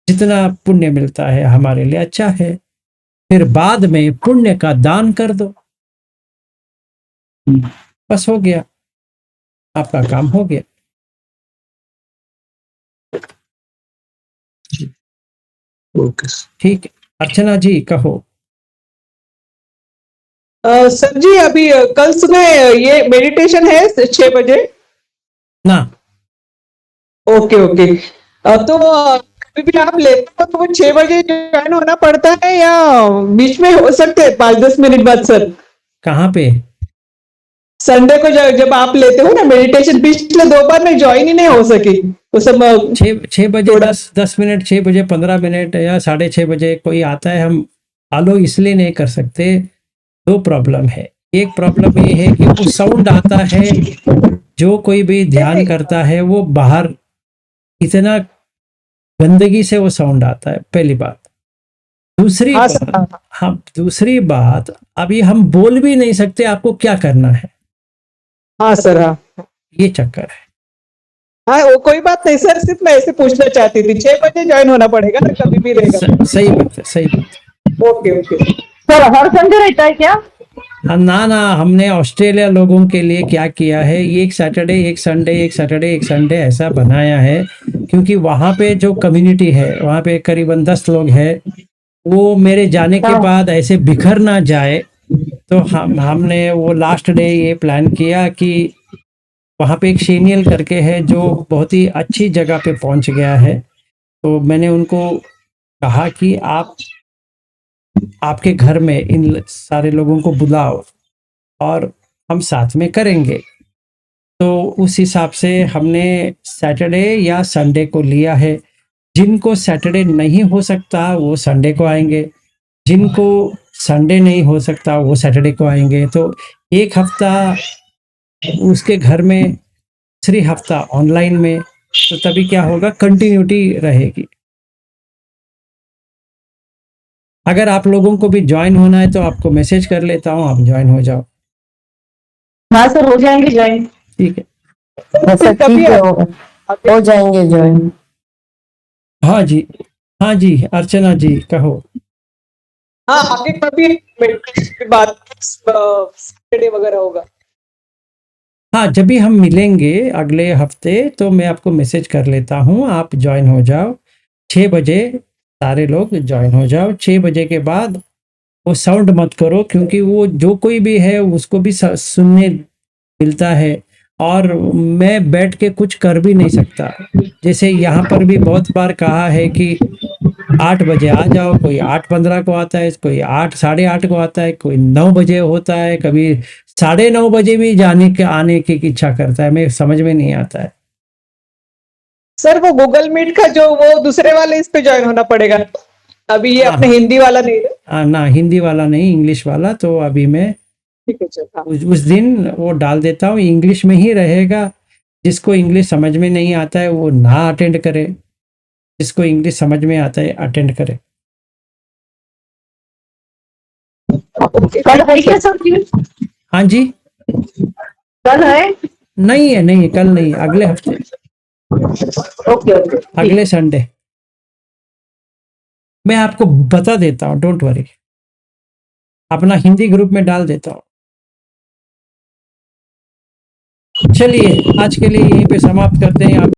A: जितना पुण्य मिलता है हमारे लिए अच्छा है, फिर बाद में पुण्य का दान कर दो, बस हो गया, आपका काम हो गया।
H: ओके।
A: ठीक है, अर्चना जी कहो।
C: सर जी अभी कल सुबह ये मेडिटेशन है 6 बजे।
A: ना,
C: ओके ओके। तो कभी भी आप लेते हो तो वो 6 बजे ज्वाइन होना पड़ता है या बीच में हो सकते हैं 5-10 मिनट बाद सर?
A: कहाँ पे?
C: संडे को जब आप लेते हो ना मेडिटेशन, पिछले 2 बार मैं ज्वाइन ही नहीं हो सकी। वो सब
A: 6 बजे
C: थोड़ा-
A: 10 मिनट, 6 बजे 15 मिनट या 6:30 बजे कोई आता है, हम फॉलो इसलिए नहीं कर सकते। 2 प्रॉब्लम है। एक प्रॉब्लम ये है कि वो साउंड आता है, जो कोई भी ध्यान करता है वो बाहर इतना गंदगी से वो साउंड आता है, पहली बात। दूसरी
C: हाँ सर,
A: बात, हाँ, दूसरी बात, अभी हम बोल भी नहीं सकते आपको क्या करना है,
C: हाँ सर, हाँ
A: ये चक्कर है।
C: हाँ, वो कोई बात नहीं सर, सिर्फ मैं ऐसे पूछना चाहती थी। 6 बजे ज्वाइन होना पड़ेगा ना, कभी भी रहेगा?
A: सही बात है, सही बात है।
C: Okay okay.
G: सर हर संडे रहता है क्या?
A: हाँ, ना, हमने ऑस्ट्रेलिया लोगों के लिए क्या किया है, एक सैटरडे एक संडे, एक सैटरडे एक संडे ऐसा बनाया है, क्योंकि वहाँ पे जो कम्युनिटी है, वहाँ पे करीबन 10 लोग हैं, वो मेरे जाने के बाद ऐसे बिखर ना जाए, तो हमने वो लास्ट डे ये प्लान किया कि वहाँ पे एक शेनियल करके है जो बहुत ही अच्छी जगह पे पहुँच गया है, तो मैंने उनको कहा कि आप आपके घर में इन सारे लोगों को बुलाओ और हम साथ में करेंगे। तो उस हिसाब से हमने सैटरडे या संडे को लिया है। जिनको सैटरडे नहीं हो सकता वो संडे को आएंगे, जिनको संडे नहीं हो सकता वो सैटरडे को आएंगे। तो एक हफ्ता उसके घर में, 3 हफ्ता ऑनलाइन में, तो तभी क्या होगा, कंटिन्यूटी रहेगी। अगर आप लोगों को भी ज्वाइन होना है तो आपको मैसेज कर लेता हूँ, आप ज्वाइन हो जाओ।
G: हाँ सर, हो जाएंगे ज्वाइन।
A: ठीक है,
D: अच्छा ठीक है, हो जाएंगे ज्वाइन।
A: हाँ जी, हाँ जी, अर्चना जी कहो।
C: हाँ, आगे कभी मेडिटेशन के बाद सैटरडे वगैरह होगा?
A: हाँ, जब भी हम मिलेंगे अगले हफ्ते तो मैं आपको मैसेज कर लेता हूँ, आप ज्वाइन हो जाओ। 6 बजे सारे लोग ज्वाइन हो जाओ। 6 बजे के बाद वो साउंड मत करो, क्योंकि वो जो कोई भी है उसको भी सुनने मिलता है, और मैं बैठ के कुछ कर भी नहीं सकता। जैसे यहाँ पर भी बहुत बार कहा है कि 8 बजे आ जाओ, कोई 8:15 को आता है, कोई 8, 8:30 को आता है, कोई 9 बजे होता है, कभी 9:30 बजे भी आने की इच्छा करता है, मैं समझ में नहीं आता है।
C: सर वो गूगल मीट का जो वो दूसरे वाले इस पे ज्वाइन होना पड़ेगा, अभी ये
A: हाँ,
C: अपने हिंदी वाला नहीं है?
A: ना, हिंदी वाला नहीं, इंग्लिश वाला। तो अभी मैं
C: ठीक है सर, हाँ।
A: उस दिन वो डाल देता हूँ, इंग्लिश में ही रहेगा। जिसको इंग्लिश समझ में नहीं आता है वो ना अटेंड करे, जिसको इंग्लिश समझ में आता है अटेंड करे।
G: कल है क्या सर?
A: हाँ जी,
G: कल है?
A: नहीं, कल नहीं, अगले हफ्ते,
G: ओके ओके,
A: अगले संडे। मैं आपको बता देता हूँ, डोंट वरी, अपना हिंदी ग्रुप में डाल देता हूँ। चलिए, आज के लिए यहीं पे समाप्त करते हैं। आप